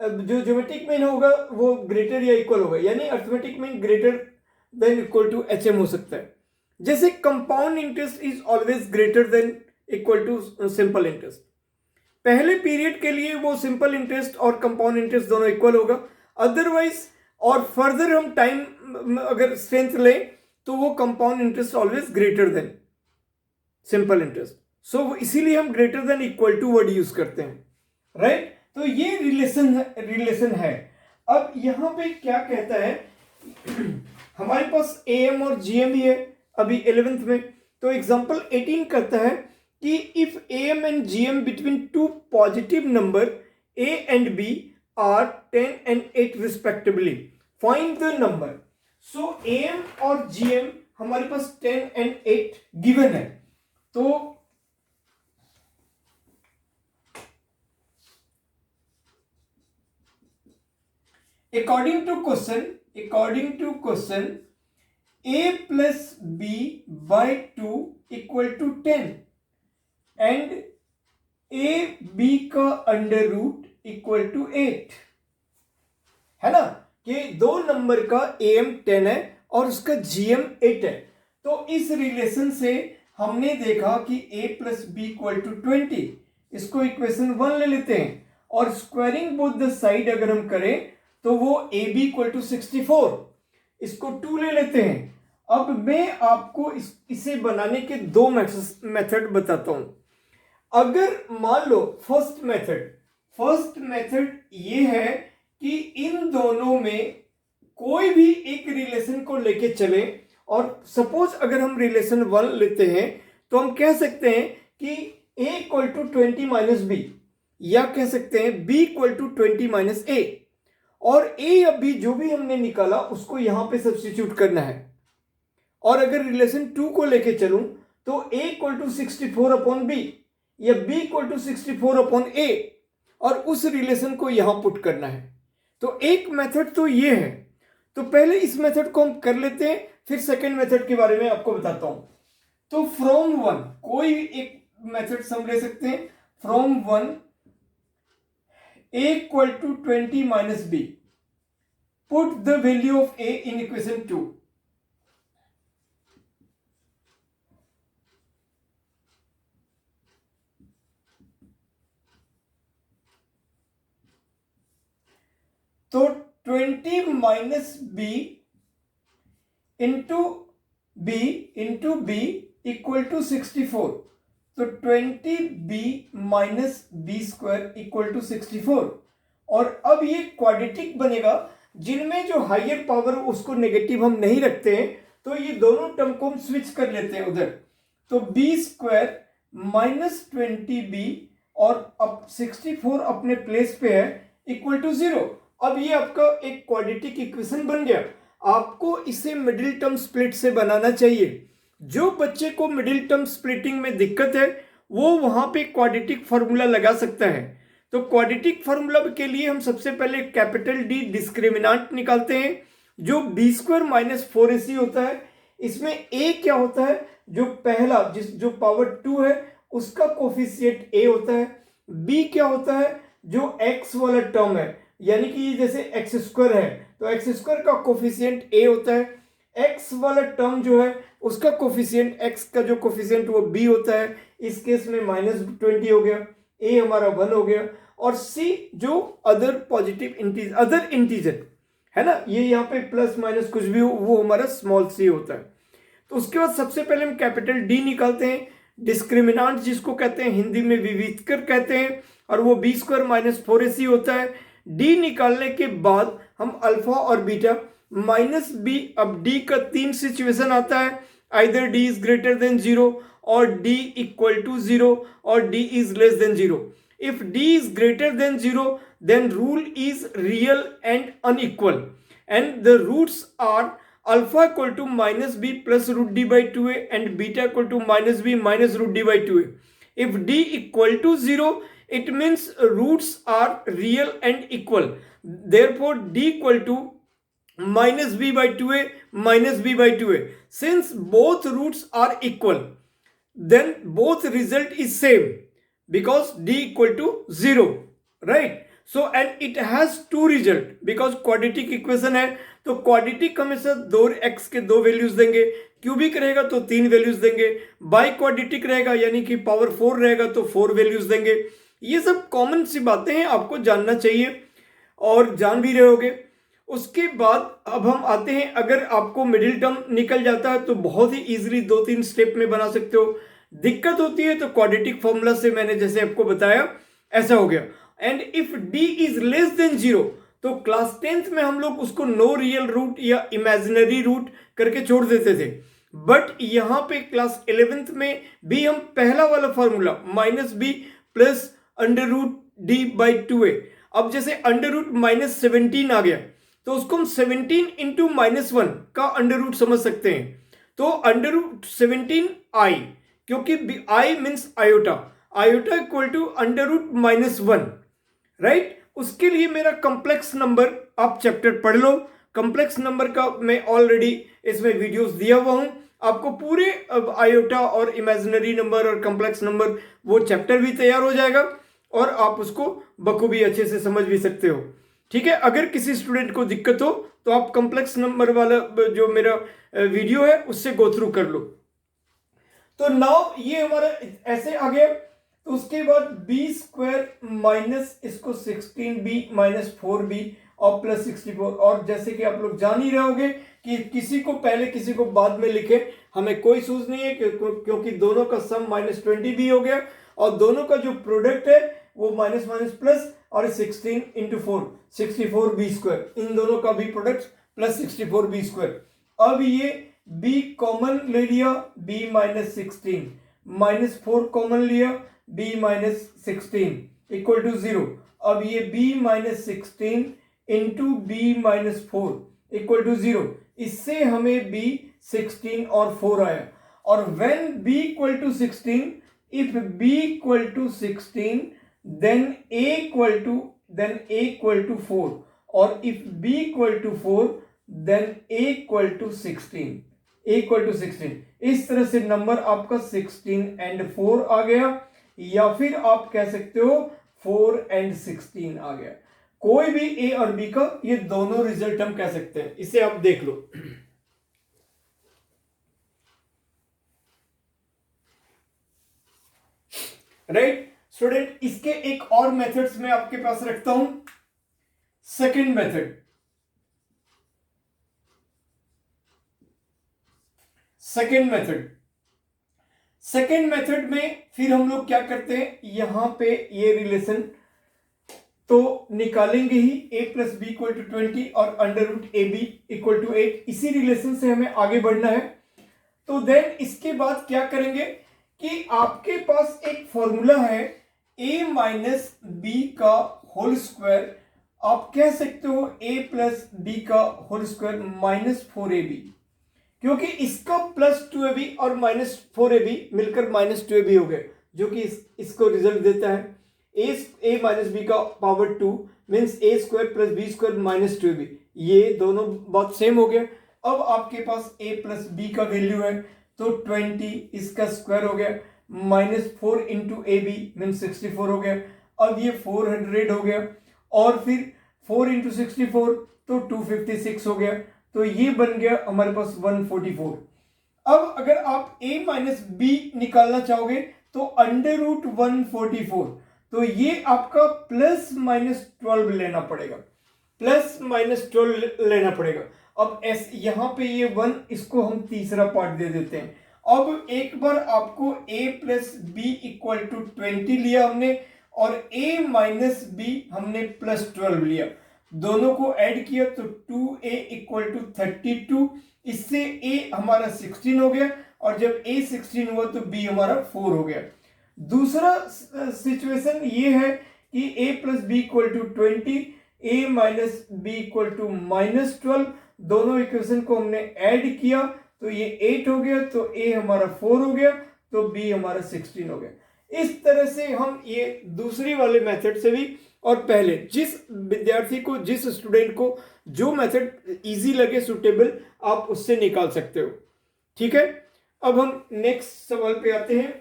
जो ज्योमेट्रिक मीन होगा वो ग्रेटर या इक्वल होगा, यानी arithmetic mean greater than equal to HM हो सकता है। जैसे compound interest is always greater than equal to simple interest. पहले पीरियड के लिए वो सिंपल इंटरेस्ट और कंपाउंड इंटरेस्ट दोनों इक्वल होगा, अदरवाइज और फर्दर हम टाइम अगर स्ट्रेंथ लें तो वो compound interest always greater than simple interest. So इसीलिए हम greater than equal to word use करते हैं, राइट। तो ये रिलेशन है। अब यहां पे क्या कहता है, हमारे पास AM और GM भी है अभी 11th में। तो एग्जांपल 18 कहता है कि if AM and GM between two positive number A and B are 10 and 8 respectively, find the number. So AM और GM हमारे पास 10 and 8 गिवन है। तो according to question a plus b by 2 equal to 10 and a b का under root equal to 8 है ना, कि दो number का am 10 है और उसका gm 8 है। तो इस रिलेशन से हमने देखा कि a plus b equal to 20, इसको इक्वेशन 1 ले लेते हैं और स्क्वायरिंग बोथ द साइड अगर हम करें तो वो ए बी इक्वल टू 64, इसको 2 ले लेते हैं। अब मैं आपको इसे बनाने के दो मेथड बताता हूं। अगर मान लो फर्स्ट मेथड ये है कि इन दोनों में कोई भी एक रिलेशन को लेके चले, और सपोज अगर हम रिलेशन 1 लेते हैं तो हम कह सकते हैं कि a equal to 20 minus b, या कह सकते हैं b equal to 20 minus a, और a या b जो भी हमने निकाला उसको यहां पे सब्स्टिट्यूट करना है। और अगर रिलेशन 2 को लेके चलूं तो a equal to 64 upon b या b equal to 64 upon a, और उस रिलेशन को यहां पुट करना है। तो एक मेथड तो ये है। तो पहले इस मेथड को हम कर लेते हैं, फिर सेकेंड मेथड के बारे में आपको बताता हूं। तो फ्रॉम 1 कोई एक मेथड हम ले सकते हैं। From 1 a equal to 20 minus b, put the value of a in equation 2। तो 20 minus b into b equal to 64। तो 20 बी minus b square equal to 64। और अब ये क्वाड्रेटिक बनेगा, जिनमें जो हायर पावर उसको नेगेटिव हम नहीं रखते हैं, तो ये दोनों टर्म को हम स्विच कर लेते हैं उधर। तो बी स्क्वायर माइनस 20b और अब 64 अपने प्लेस पे है इक्वल टू 0। अब ये आपका एक क्वाड्रेटिक इक्वेशन बन गया। आपको इसे मिडिल टर्म स्प्लिट से बनाना चाहिए। जो बच्चे को मिडिल टर्म स्प्लिटिंग में दिक्कत है वो वहां पे क्वाड्रेटिक फॉर्मूला लगा सकता है। तो क्वाड्रेटिक फॉर्मूला के लिए हम सबसे पहले कैपिटल डी डिस्क्रिमिनेंट निकालते हैं, जो बी स्क्वायर माइनस 4ac होता है। इसमें a क्या होता है, जो पहला जो पावर 2 है उसका कोफिशिएंट a होता है। b क्या होता है, जो x वाला टर्म है, यानी कि जैसे एक्स स्क्वायर है तो एक्स स्क्वायर का कोफिशिएंट a होता है। x वाला टर्म जो है उसका कोफिशिएंट x का जो कोफिशिएंट वो b होता है। इस केस में माइनस 20 हो गया, a हमारा 1 हो गया, और c जो other positive integer other integer है ना, ये यहाँ पे प्लस माइनस कुछ भी हो वो हमारा स्मॉल c होता है। तो उसके बाद सबसे पहले हम कैपिटल D निकालते हैं, डिस्क्रिमिनेंट जिसको कहते हैं हिंदी में विविधकर कहते हैं, और वो बी स्क्वायर माइनस 4ac होता है। डी निकालने के बाद हम अल्फा और बीटा माइनस बी। अब डी का 3 सिचुएशन आता है, either D is greater then 0 और डी इक्वल टू 0 और D is less then 0। If D is greater then 0 then rule is real and unequal and the roots are alpha equal to minus b plus root d by 2a and beta equal to minus b minus root d by 2a. If d equal to 0, it means roots are real and equal. Therefore, d equal to minus b by 2a minus b by 2a. Since both roots are equal, then both result is same because d equal to 0, right? So and it has two result because quadratic equation है, तो quadratic हमेशा 2x के 2 values देंगे, cubic रहेगा तो 3 values देंगे, by quadratic रहेगा यानी कि पावर 4 रहेगा तो 4 वैल्यूज देंगे। ये सब कॉमन सी बातें हैं, आपको जानना चाहिए और जान भी रहे होगे। उसके बाद अब हम आते हैं, अगर आपको मिडिल टर्म निकल जाता है तो बहुत ही इजीली 2-3 स्टेप में बना सकते हो। दिक्कत होती है तो क्वाड्रेटिक फॉर्मूला से मैंने जैसे आपको बताया ऐसा हो गया। And if d is less then 0 तो क्लास 10th में हम लोग उसको नो रियल रूट या इमेजिनरी रूट करके छोड़ देते थे, बट यहां पे क्लास 11th में भी हम पहला वाला formula minus b plus under root d by 2a। अब जैसे अंडर रूट माइनस 17 आ गया तो उसको हम 17 इंटू माइनस 1 का अंडर रूट समझ सकते हैं। तो √17i, क्योंकि i means iota, iota equal to √-1, right. उसके लिए मेरा कॉम्प्लेक्स नंबर आप चैप्टर पढ़ लो, कॉम्प्लेक्स नंबर का मैं ऑलरेडी इसमें वीडियोस दिया हुआ हूं, आपको पूरे आयोटा और इमेजिनरी नंबर और कॉम्प्लेक्स नंबर वो चैप्टर भी तैयार हो जाएगा और आप उसको बखूबी अच्छे से समझ भी सकते हो। ठीक है, अगर किसी स्टूडेंट को दिक्कत हो तो आप कॉम्प्लेक्स नंबर वाला जो मेरा वीडियो है उससे गो थ्रू कर लो। तो नाउ ये हमारा ऐसे आ गया। तो उसके बाद b² माइनस इसको 16b माइनस 4b और प्लस 64, और जैसे कि आप लोग जान ही रहोगे कि किसी को पहले किसी को बाद में लिखे, हमें कोई सूझ नहीं है क्योंकि दोनों का सम -20b हो गया और दोनों का जो प्रोडक्ट है वो माइनस माइनस प्लस और 16 इंटू 4 64b², इन दोनों का भी प्रोडक्ट प्लस 64b²। अब ये b कॉमन ले लिया, b माइनस 16 माइनस 4 कॉमन लिया, b माइनस 16 इक्वल टू 0। अब ये b minus 16 into b minus 4 equal to 0, इससे हमें b 16 और 4 आया। और when b equal to 16, if b equal to 16 then a equal to 4, और if b equal to 4 then a equal to 16, a equal to 16। इस तरह से number आपका 16 and 4 आ गया, या फिर आप कह सकते हो 4 and 16 आ गया। कोई भी ए और बी का ये दोनों रिजल्ट हम कह सकते हैं, इसे आप देख लो। राइट स्टूडेंट, इसके एक और मेथड्स मैं आपके पास रखता हूं। सेकंड मेथड, सेकंड मेथड में फिर हम लोग क्या करते हैं, यहां पे ये रिलेशन तो निकालेंगे ही, a plus b equal to 20 और √ab इक्वल टू 8, इसी रिलेशन से हमें आगे बढ़ना है। तो देन इसके बाद क्या करेंगे कि आपके पास एक फॉर्मूला है a माइनस बी का होल स्क्वायर, आप कह सकते हो a प्लस बी का होल स्क्वायर माइनस 4ab, क्योंकि इसका प्लस 2ab और माइनस 4ab मिलकर माइनस 2ab हो गया, जो कि इसको रिजल्ट देता है a माइनस बी का power 2 means a² plus b² minus 2ab, ये दोनों बहुत सेम हो गया। अब आपके पास a प्लस बी का वैल्यू है तो 20, इसका स्क्वायर हो गया, minus 4 into a b means 64 हो गया। अब ये 400 हो गया और फिर 4 इंटू 64 तो 256 हो गया, तो ये बन गया हमारे पास 144। अब अगर आप a माइनस बी निकालना चाहोगे तो √144, तो ये आपका प्लस माइनस 12 लेना पड़ेगा, प्लस माइनस 12 लेना पड़ेगा। अब यहां पे ये 1, इसको हम तीसरा पार्ट दे देते हैं। अब एक बार आपको a plus b equal to 20 लिया हमने और a माइनस बी हमने प्लस 12 लिया, दोनों को ऐड किया तो 2a इक्वल टू 32, इससे a हमारा 16 हो गया और जब a 16 हुआ तो b हमारा 4 हो गया। दूसरा सिचुएशन ये है कि a plus b equal to 20, a minus b equal to minus 12, दोनों इक्वेशन को हमने ऐड किया तो ये 8 हो गया, तो a हमारा 4 हो गया, तो b हमारा 16 हो गया। इस तरह से हम ये दूसरी वाले मेथड से भी, और पहले जिस विद्यार्थी को, जिस स्टूडेंट को जो मेथड इजी लगे, सुटेबल, आप उससे निकाल सकते हो। ठीक है, अब हम नेक्स्ट सवाल पे आते हैं।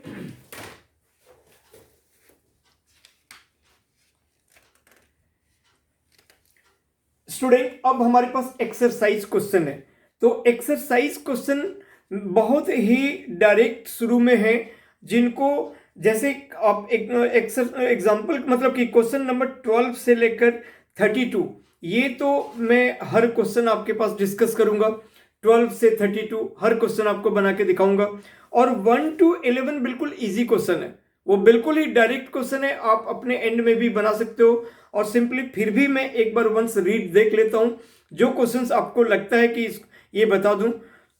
स्टूडेंट, अब हमारे पास एक्सरसाइज क्वेश्चन है, तो एक्सरसाइज क्वेश्चन बहुत ही डायरेक्ट शुरू में है, जिनको जैसे आप एक एग्जाम्पल मतलब कि क्वेश्चन नंबर 12 से लेकर 32, ये तो मैं हर क्वेश्चन आपके पास डिस्कस करूंगा, 12 से 32 हर क्वेश्चन आपको बना के दिखाऊंगा। और 1 to 11 बिल्कुल इजी क्वेश्चन है, वो बिल्कुल ही डायरेक्ट क्वेश्चन है, आप अपने एंड में भी बना सकते हो। और सिंपली फिर भी मैं एक बार वंस रीड देख लेता हूं, जो क्वेश्चंस आपको लगता है कि ये बता दूं,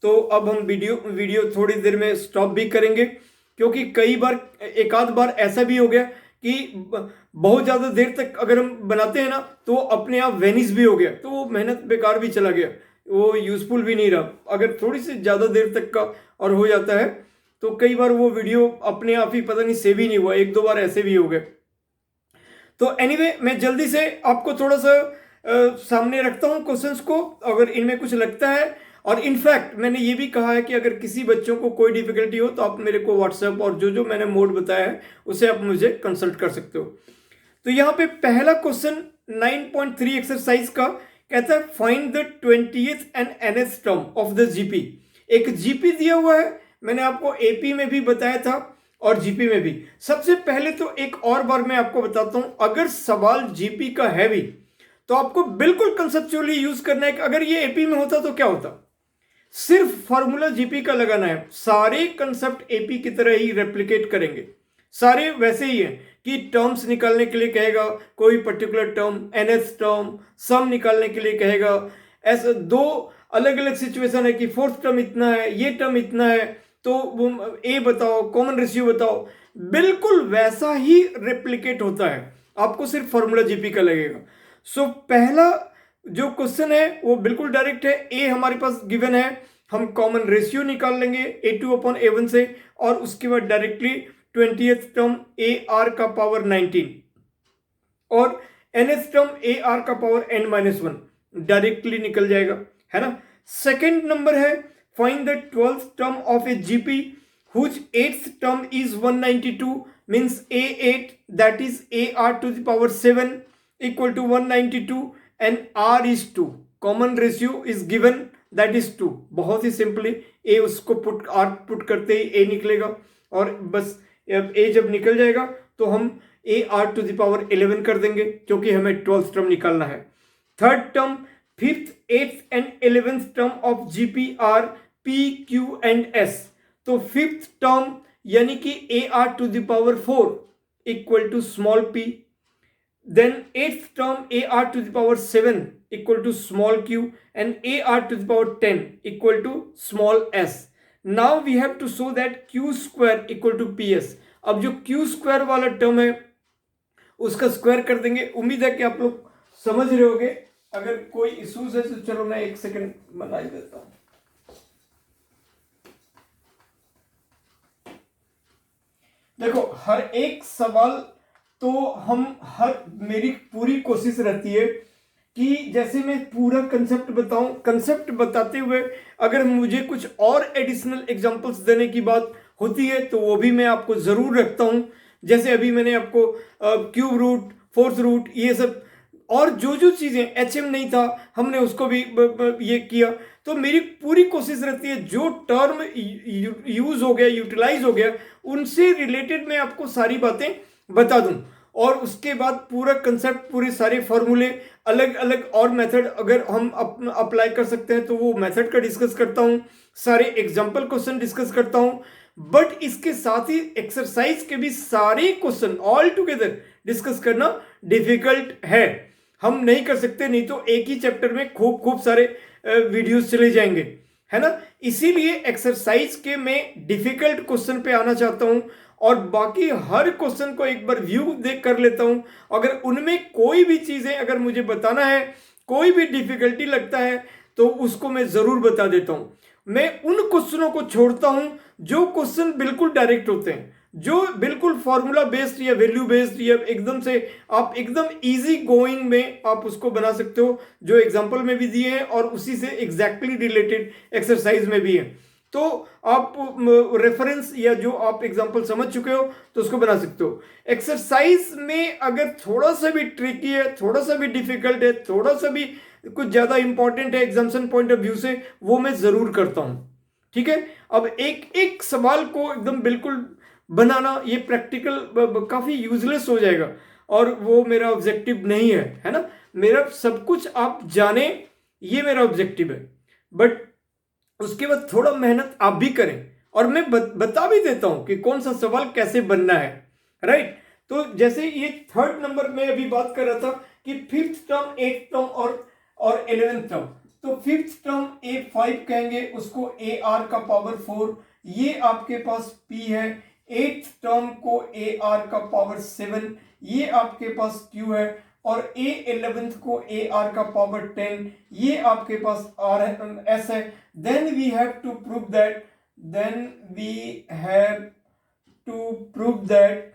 तो अब हम वीडियो थोड़ी देर में स्टॉप भी करेंगे, क्योंकि कई बार एक आध बार ऐसा भी हो गया कि बहुत ज़्यादा देर तक अगर हम बनाते हैं ना तो अपने आप वेनिस भी हो गया, तो वो मेहनत बेकार भी चला गया। वो यूजफुल भी नहीं रहा। अगर थोड़ी सी ज़्यादा देर तक का और हो जाता है तो कई बार वो वीडियो अपने आप ही पता नहीं सेव ही नहीं हुआ, 1-2 बार ऐसे भी हो गए। तो एनीवे मैं जल्दी से आपको थोड़ा सा सामने रखता हूँ क्वेश्चंस को, अगर इनमें कुछ लगता है। और इनफैक्ट मैंने ये भी कहा है कि अगर किसी बच्चों को कोई डिफिकल्टी हो तो आप मेरे को व्हाट्सएप और जो जो मैंने मोड बताया है उसे आप मुझे कंसल्ट कर सकते हो। तो यहाँ पे पहला क्वेश्चन 9.3 एक्सरसाइज का कहता है find the 20th and nth term of the GP. एक जीपी दिया हुआ है, मैंने आपको एपी में भी बताया था और जीपी में भी। सबसे पहले तो एक और बार मैं आपको बताता हूं, अगर सवाल जीपी का है भी तो आपको बिल्कुल कंसेप्चुअली यूज करना है कि अगर ये एपी में होता तो क्या होता। सिर्फ फॉर्मूला जीपी का लगाना है, सारे कंसेप्ट एपी की तरह ही रेप्लिकेट करेंगे, सारे वैसे ही है कि टर्म्स निकालने के लिए कहेगा कोई पर्टिकुलर टर्म, nth टर्म, सम निकालने के लिए कहेगा। ऐसे दो अलग अलग सिचुएशन है कि फोर्थ टर्म इतना है, ये टर्म इतना है, तो ए बताओ, कॉमन रेशियो बताओ, बिल्कुल वैसा ही रेप्लिकेट होता है, आपको सिर्फ फॉर्मूला जीपी का लगेगा। सो पहला जो क्वेश्चन है वो बिल्कुल डायरेक्ट है, ए हमारे पास गिवन है, हम कॉमन रेशियो निकाल लेंगे A2/A1 से और उसके बाद डायरेक्टली 20th टर्म AR का पावर 19 और nth टर्म AR का पावर n-1 डायरेक्टली निकल जाएगा, है ना। सेकेंड नंबर है find the 12th term of a GP whose 8th term is 192 means A8 that is AR to the power 7 equal to 192 and R is 2. Common ratio is given that is 2। बहुत ही simply ए उसको put R put करते ही ए निकलेगा और बस ए जब निकल जाएगा तो हम AR to the power 11 कर देंगे क्योंकि हमें 12th टर्म निकालना है। Third term 5th, 8th and 11th term of GP are P, Q and S। तो 5th टर्म यानी कि AR to the power 4 equal to small p, then 8th term AR to the power 7 equal to small q and AR to the power 10 equal to small s. Now we have to show that q square equal to ps. अब जो q square वाला term है उसका square कर देंगे। उम्मीद है कि आप लोग समझ रहे होगे। अगर कोई इश्यूज है तो चलो मैं 1 सेकंड बना देता हूं। देखो हर एक सवाल तो मेरी पूरी कोशिश रहती है कि जैसे मैं पूरा कंसेप्ट बताऊं, कंसेप्ट बताते हुए अगर मुझे कुछ और एडिशनल एग्जांपल्स देने की बात होती है तो वो भी मैं आपको जरूर रखता हूं। जैसे अभी मैंने आपको क्यूब रूट, फोर्थ रूट, ये सब और जो जो चीजें HM नहीं था हमने उसको भी ये किया। तो मेरी पूरी कोशिश रहती है जो टर्म यूज हो गया, यूटिलाइज हो गया, उनसे रिलेटेड मैं आपको सारी बातें बता दूं और उसके बाद पूरा कंसेप्ट, पूरे सारे फॉर्मूले, अलग अलग और मेथड अगर हम अप्लाई कर सकते हैं तो वो मेथड का डिस्कस करता हूं, सारे एग्जांपल क्वेश्चन डिस्कस करता हूं। बट इसके साथ ही एक्सरसाइज के भी सारे क्वेश्चन ऑल टुगेदर डिस्कस करना डिफिकल्ट है, हम नहीं कर सकते, नहीं तो एक ही चैप्टर में खूब सारे वीडियोस चले जाएंगे, है ना। इसीलिए एक्सरसाइज के मैं डिफिकल्ट क्वेश्चन पे आना चाहता हूं और बाकी हर क्वेश्चन को एक बार व्यू देख कर लेता हूं। अगर उनमें कोई भी चीजें अगर मुझे बताना है, कोई भी डिफिकल्टी लगता है तो उसको मैं जरूर बता देता हूं। मैं उन क्वेश्चनों को छोड़ता हूं जो क्वेश्चन बिल्कुल डायरेक्ट होते हैं, जो बिल्कुल फॉर्मूला बेस्ड या वैल्यू बेस्ड या एकदम से आप एकदम इजी गोइंग में आप उसको बना सकते हो, जो एग्जांपल में भी दिए हैं और उसी से एग्जैक्टली रिलेटेड एक्सरसाइज में भी है। तो आप रेफरेंस या जो आप एग्जांपल समझ चुके हो तो उसको बना सकते हो। एक्सरसाइज में अगर थोड़ा सा भी ट्रिकी है, थोड़ा सा भी डिफिकल्ट है, थोड़ा सा भी कुछ ज्यादा इंपॉर्टेंट है एग्जाम्शन पॉइंट ऑफ व्यू से, वो मैं जरूर करता हूं, ठीक है। अब एक एक सवाल को एकदम बिल्कुल बनाना ये प्रैक्टिकल काफी यूजलेस हो जाएगा और वो मेरा ऑब्जेक्टिव नहीं है ना। मेरा सब कुछ आप जाने ये मेरा ऑब्जेक्टिव है, बट उसके बाद थोड़ा मेहनत आप भी करें और मैं बता भी देता हूं कि कौन सा सवाल कैसे बनना है, राइट। तो जैसे ये थर्ड नंबर में अभी बात कर रहा था कि 5th टर्म, 8th टर्म और 11th टर्म। तो 5th टर्म A5 कहेंगे उसको, AR का पावर 4, ये आपके पास P है। 8th टर्म को AR का पावर 7, ये आपके पास Q है। और a11th को ए आर का पावर 10, ये आपके पास आर है, एस है। Then we have to prove that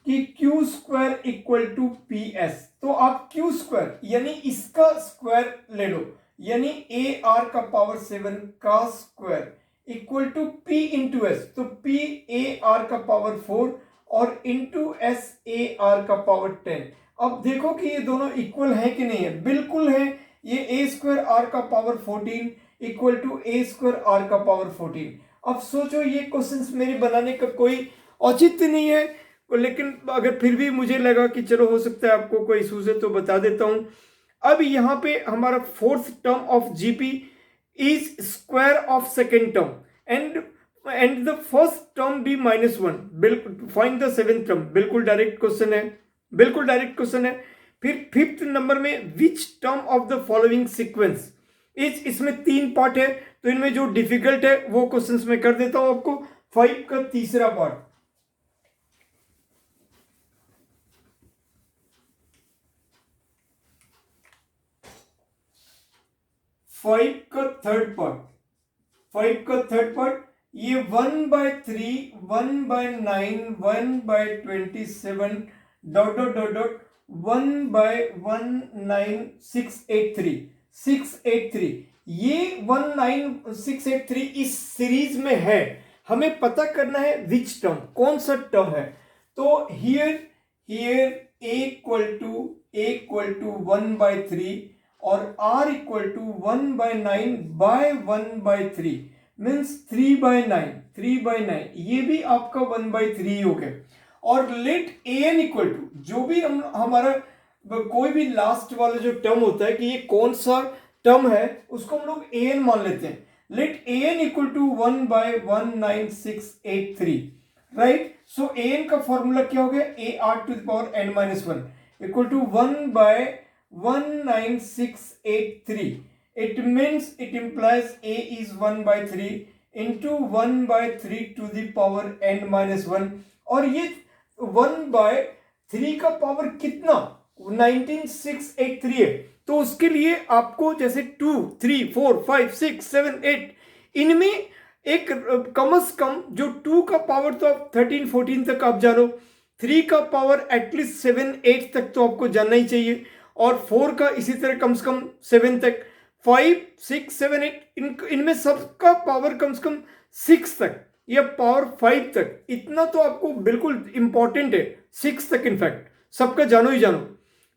कि q square equal to p s. तो आप क्यू स्क्वायर यानी इसका स्क्वायर ले लो, यानी ए आर का पावर 7 का square equal to p into s. तो पी ए आर का पावर 4 और इंटू एस ए आर का पावर 10। अब देखो कि ये दोनों इक्वल है कि नहीं है। बिल्कुल है। ये ए स्क्वायर आर का power 14 equal to a square r का पावर 14। अब सोचो, ये क्वेश्चंस मेरे बनाने का कोई औचित्य नहीं है, लेकिन अगर फिर भी मुझे लगा कि चलो हो सकता है आपको कोई इशूज है तो बता देता हूं। अब यहां पे हमारा fourth term of GP is square of second term and the first term be -1। बिल्कुल फाइंड द सेवेंथ टर्म। बिल्कुल डायरेक्ट क्वेश्चन है। फिर फिफ्थ नंबर में which term of the following sequence is, इसमें 3 पार्ट है, तो इनमें जो डिफिकल्ट है वो क्वेश्चंस में कर देता हूं आपको। 5 का तीसरा पार्ट, 5 का थर्ड पार्ट, ये 1/3, 1/9, 1/27 ... 1/19683 ये 19683 इस सीरीज में है। हमें पता करना है विच टर्म, कौन सा टर्म है। तो हियर a इक्वल टू 1/3 और r इक्वल टू 1/9/1/3 मीन्स 3/9। ये भी आपका 1/3 हो गया। और लेट an इक्वल टू, जो भी हमारा कोई भी लास्ट वाला जो टर्म होता है कि ये कौन सा टर्म है, उसको हम लोग an मान लेते हैं। Let an equal to 1/19683, right. So an का फॉर्मूला क्या हो गया, ar to the power n-1 equal to 1/19683। It means it implies a is 1/3 into 1/3 to the power n-1। और ये 1/3 का पावर कितना 19683 है। तो उसके लिए आपको जैसे 2, 3, 4, 5, 6, 7, 8 इनमें एक कम से कम जो 2 का पावर तो आप 13, 14 तक आप जानो, 3 का पावर एटलीस्ट 7, 8 तक तो आपको जानना ही चाहिए, और 4 का इसी तरह कम से कम 7 तक, 5, 6, 7, 8 इनमें सबका पावर कम से कम 6 तक या पावर 5 तक, इतना तो आपको बिल्कुल इंपॉर्टेंट है। 6 तक इनफैक्ट सबका जानो ही जानो,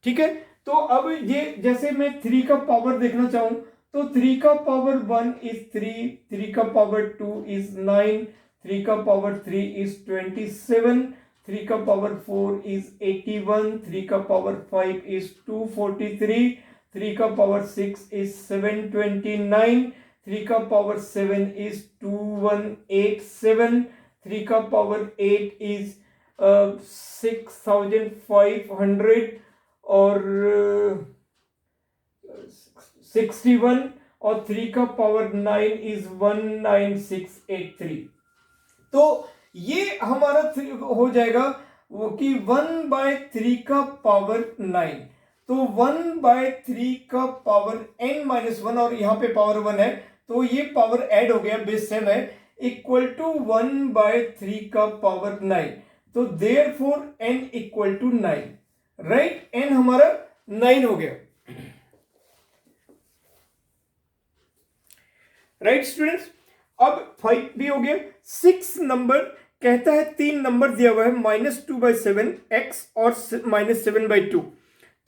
ठीक है। तो अब ये जैसे मैं 3 का पावर देखना चाहूं तो 3 का पावर 1 इज 3, 3 का पावर 2 इज 9, 3 का पावर 3 इज 27, 3 का पावर 4 इज 81, 3 का पावर 5 इज 243, 3 का पावर 6 इज 729, 3 का पावर 7 इज 2187, 3 का पावर 8 इज 6500 और 61, और 3 का पावर 9 इज 19683। तो ये हमारा हो जाएगा वो कि 1/3 का पावर 9। तो 1/3 का पावर n-1 और यहाँ पे पावर 1 है, तो ये पावर ऐड हो गया, बेस सेम है, इक्वल टू 1/3 का पावर 9। तो therefore n equal to 9, right. n हमारा 9 हो गया, राइट स्टूडेंट्स। अब 5 भी हो गया। 6 नंबर कहता है 3 नंबर दिया हुआ है, -2/7 x और -7/2।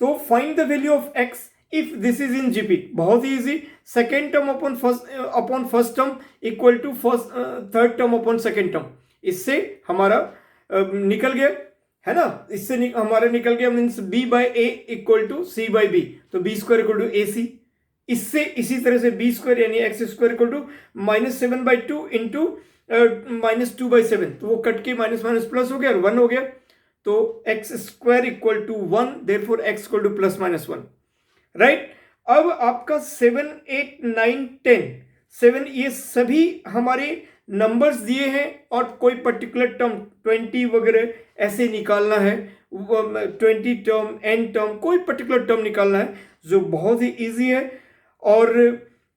तो find the value of x if this is in GP. बहुत ही easy, second term upon first term equal to third term upon second term. इससे हमारा निकल गया है ना, इससे हमारा निकल गया means b/a equal to c/b, तो b² इक्वल टू ac। इससे इसी तरह से b² यानी x² इक्वल टू -7/2 इंटू -2/7, तो वो कट के माइनस माइनस प्लस हो गया और 1 हो गया, तो x² equal to 1, therefore x equal to +-1, right. अब आपका 7, 8, 9, 10, 7 ये सभी हमारे नंबर्स दिए हैं और कोई पर्टिकुलर टर्म 20 वगैरह ऐसे निकालना है, 20 टर्म, n टर्म, कोई पर्टिकुलर टर्म निकालना है जो बहुत ही इजी है। और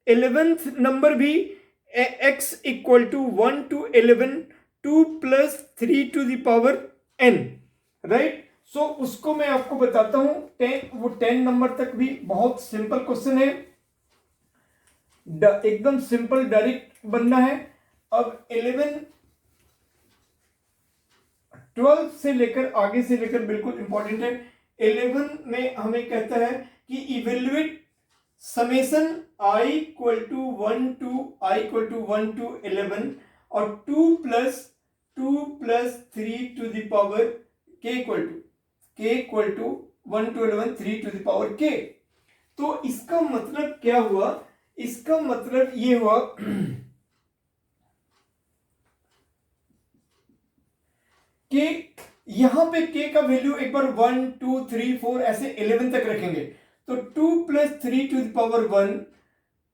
11th नंबर भी x equal to 1 to 11 2 plus 3 to the power n, right. So उसको मैं आपको बताता हूं। 10 नंबर तक भी बहुत सिंपल क्वेश्चन है, एकदम सिंपल डायरेक्ट बनना है। अब 12 से लेकर आगे से लेकर बिल्कुल इंपॉर्टेंट है। 11 में हमें कहता है कि evaluate summation i equal to 1 to 11 और 2 plus 3 to the power k equal to 1 to 11 3 to the power k। तो इसका मतलब क्या हुआ? इसका मतलब ये हुआ कि यहां पे k का वैल्यू एक बार 1 2 3 4 ऐसे 11 तक रखेंगे, तो 2 plus 3 to the power 1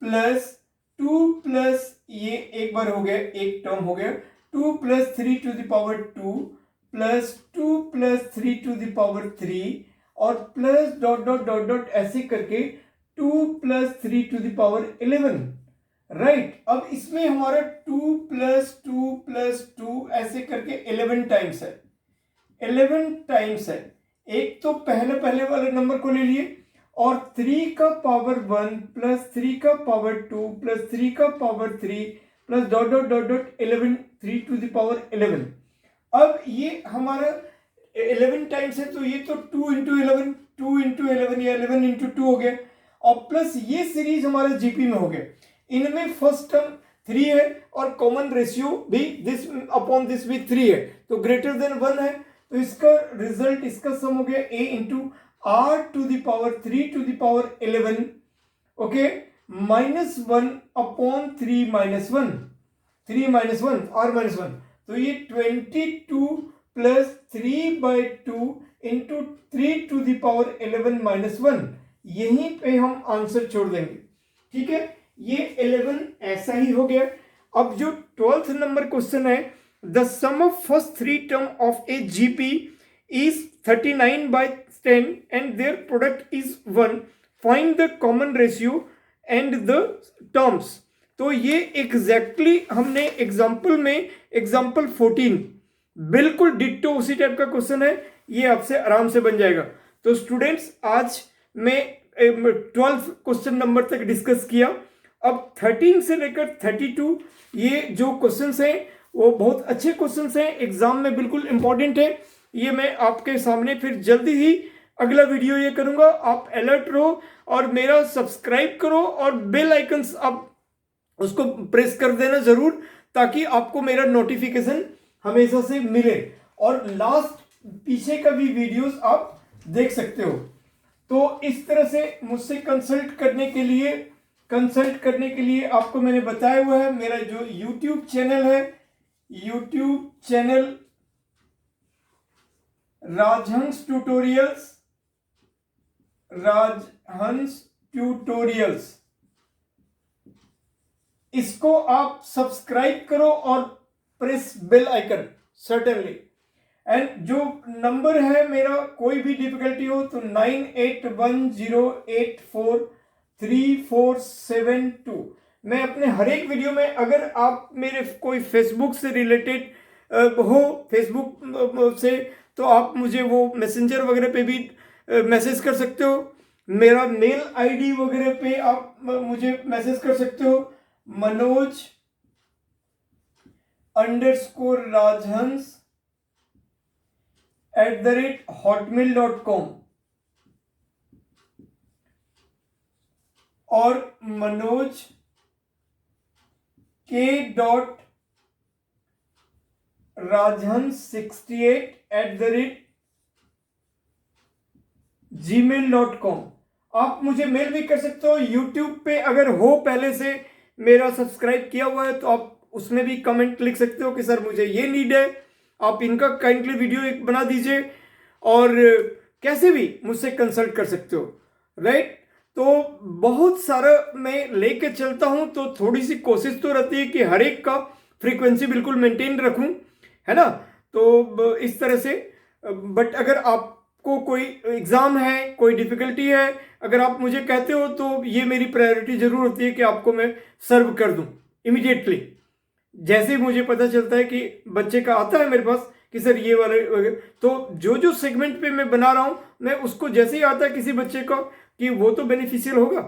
plus 2 plus ये एक बार हो गया, एक टर्म हो गया, 2 plus 3 to the power 2 plus 2 plus 3 to the power 3 और plus dot dot dot dot ऐसे करके 2 plus 3 to the power 11, right. अब इसमें हमारा 2 plus 2 ऐसे करके 11 टाइम्स है, 11 टाइम्स है। एक तो पहले वाले नंबर को ले लिए और 3 का पावर 1 प्लस 3 का पावर 2 प्लस 3 का power 3 plus dot dot dot dot 11 3 to the power 11। अब ये हमारा 11 टाइम्स है, तो ये तो 2 into 11 या 11 into 2 हो गया, और प्लस ये सीरीज हमारे जीपी में हो गया। इनमें फर्स्ट टर्म 3 है और कॉमन रेशियो भी दिस अपॉन दिस भी 3 है, तो ग्रेटर देन 1 है, तो इसका रिजल्ट, इसका सम हो गया a into r to the power 3 to the power 11, okay, -1 upon 3 minus 1 r minus 1, तो ये 22 प्लस 3/2 into 3 to the power 11 minus 1, यहीं पे हम आंसर छोड़ देंगे, ठीक है। ये 11 ऐसा ही हो गया। अब जो 12th नंबर क्वेश्चन है, the sum of first 3 term of a GP is 39/10 and their product is 1, find the common ratio and the terms. तो ये एग्जैक्टली हमने एग्जाम्पल में एग्जाम्पल 14 बिल्कुल डिट्टो उसी टाइप का क्वेश्चन है, ये आपसे आराम से बन जाएगा। तो स्टूडेंट्स, आज मैं 12 क्वेश्चन नंबर तक डिस्कस किया। अब 13 से लेकर 32 ये जो क्वेश्चंस हैं वो बहुत अच्छे क्वेश्चंस हैं, एग्जाम में बिल्कुल इंपॉर्टेंट है। ये मैं आपके सामने फिर जल्दी ही अगला वीडियो ये करूंगा। आप अलर्ट रहो और मेरा सब्सक्राइब करो और बेल आइकन्स आप उसको प्रेस कर देना जरूर, ताकि आपको मेरा नोटिफिकेशन हमेशा से मिले, और लास्ट पीछे का भी वीडियोस आप देख सकते हो। तो इस तरह से मुझसे कंसल्ट करने के लिए आपको मैंने बताया हुआ है, मेरा जो YouTube चैनल है, YouTube चैनल राजहंस ट्यूटोरियल्स, इसको आप सब्सक्राइब करो और press bell icon certainly. And जो नंबर है मेरा, कोई भी डिफिकल्टी हो तो 9810843472। मैं अपने हर एक वीडियो में, अगर आप मेरे कोई फेसबुक से रिलेटेड हो, फेसबुक से, तो आप मुझे वो मैसेंजर वगैरह पे भी मैसेज कर सकते हो। मेरा मेल आईडी वगैरह पे आप मुझे मैसेज कर सकते हो, manoj_rajhans@hotmail.com और manoj_k.rajhans68@gmail.com। आप मुझे मेल भी कर सकते हो। यूट्यूब पे अगर हो पहले से मेरा सब्सक्राइब किया हुआ है तो आप उसमें भी कमेंट लिख सकते हो कि सर मुझे ये नीड है, आप इनका काइंडली वीडियो एक बना दीजिए, और कैसे भी मुझसे कंसल्ट कर सकते हो, राइट। तो बहुत सारा मैं लेके चलता हूं, तो थोड़ी सी कोशिश तो रहती है कि हर एक का फ्रीक्वेंसी बिल्कुल मेंटेन रखूं, है ना। तो इस तरह से बट अगर आपको कोई एग्ज़ाम है, कोई डिफ़िकल्टी है, अगर आप मुझे कहते हो तो ये मेरी प्रायोरिटी ज़रूर होती है कि आपको मैं सर्व कर दूँ इमीडिएटली। जैसे ही मुझे पता चलता है कि बच्चे का आता है मेरे पास कि सर ये वाले वगैरह, तो जो जो सेगमेंट पे मैं बना रहा हूँ, मैं उसको जैसे ही आता है किसी बच्चे को कि वो तो बेनिफिशियल होगा,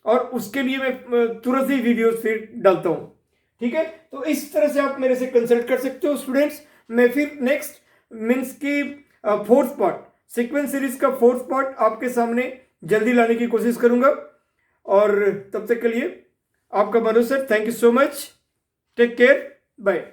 और उसके लिए मैं तुरंत ही वीडियोस फिर डालता हूँ। ठीक है, तो इस तरह से आप मेरे से कंसल्ट कर सकते हो स्टूडेंट्स। मैं फिर नेक्स्ट मीन्स की फोर्थ पार्ट, सीक्वेंस सीरीज का फोर्थ पार्ट आपके सामने जल्दी लाने की कोशिश करूंगा। और तब तक के लिए आपका Manoj sir, thank you so much, take care, bye.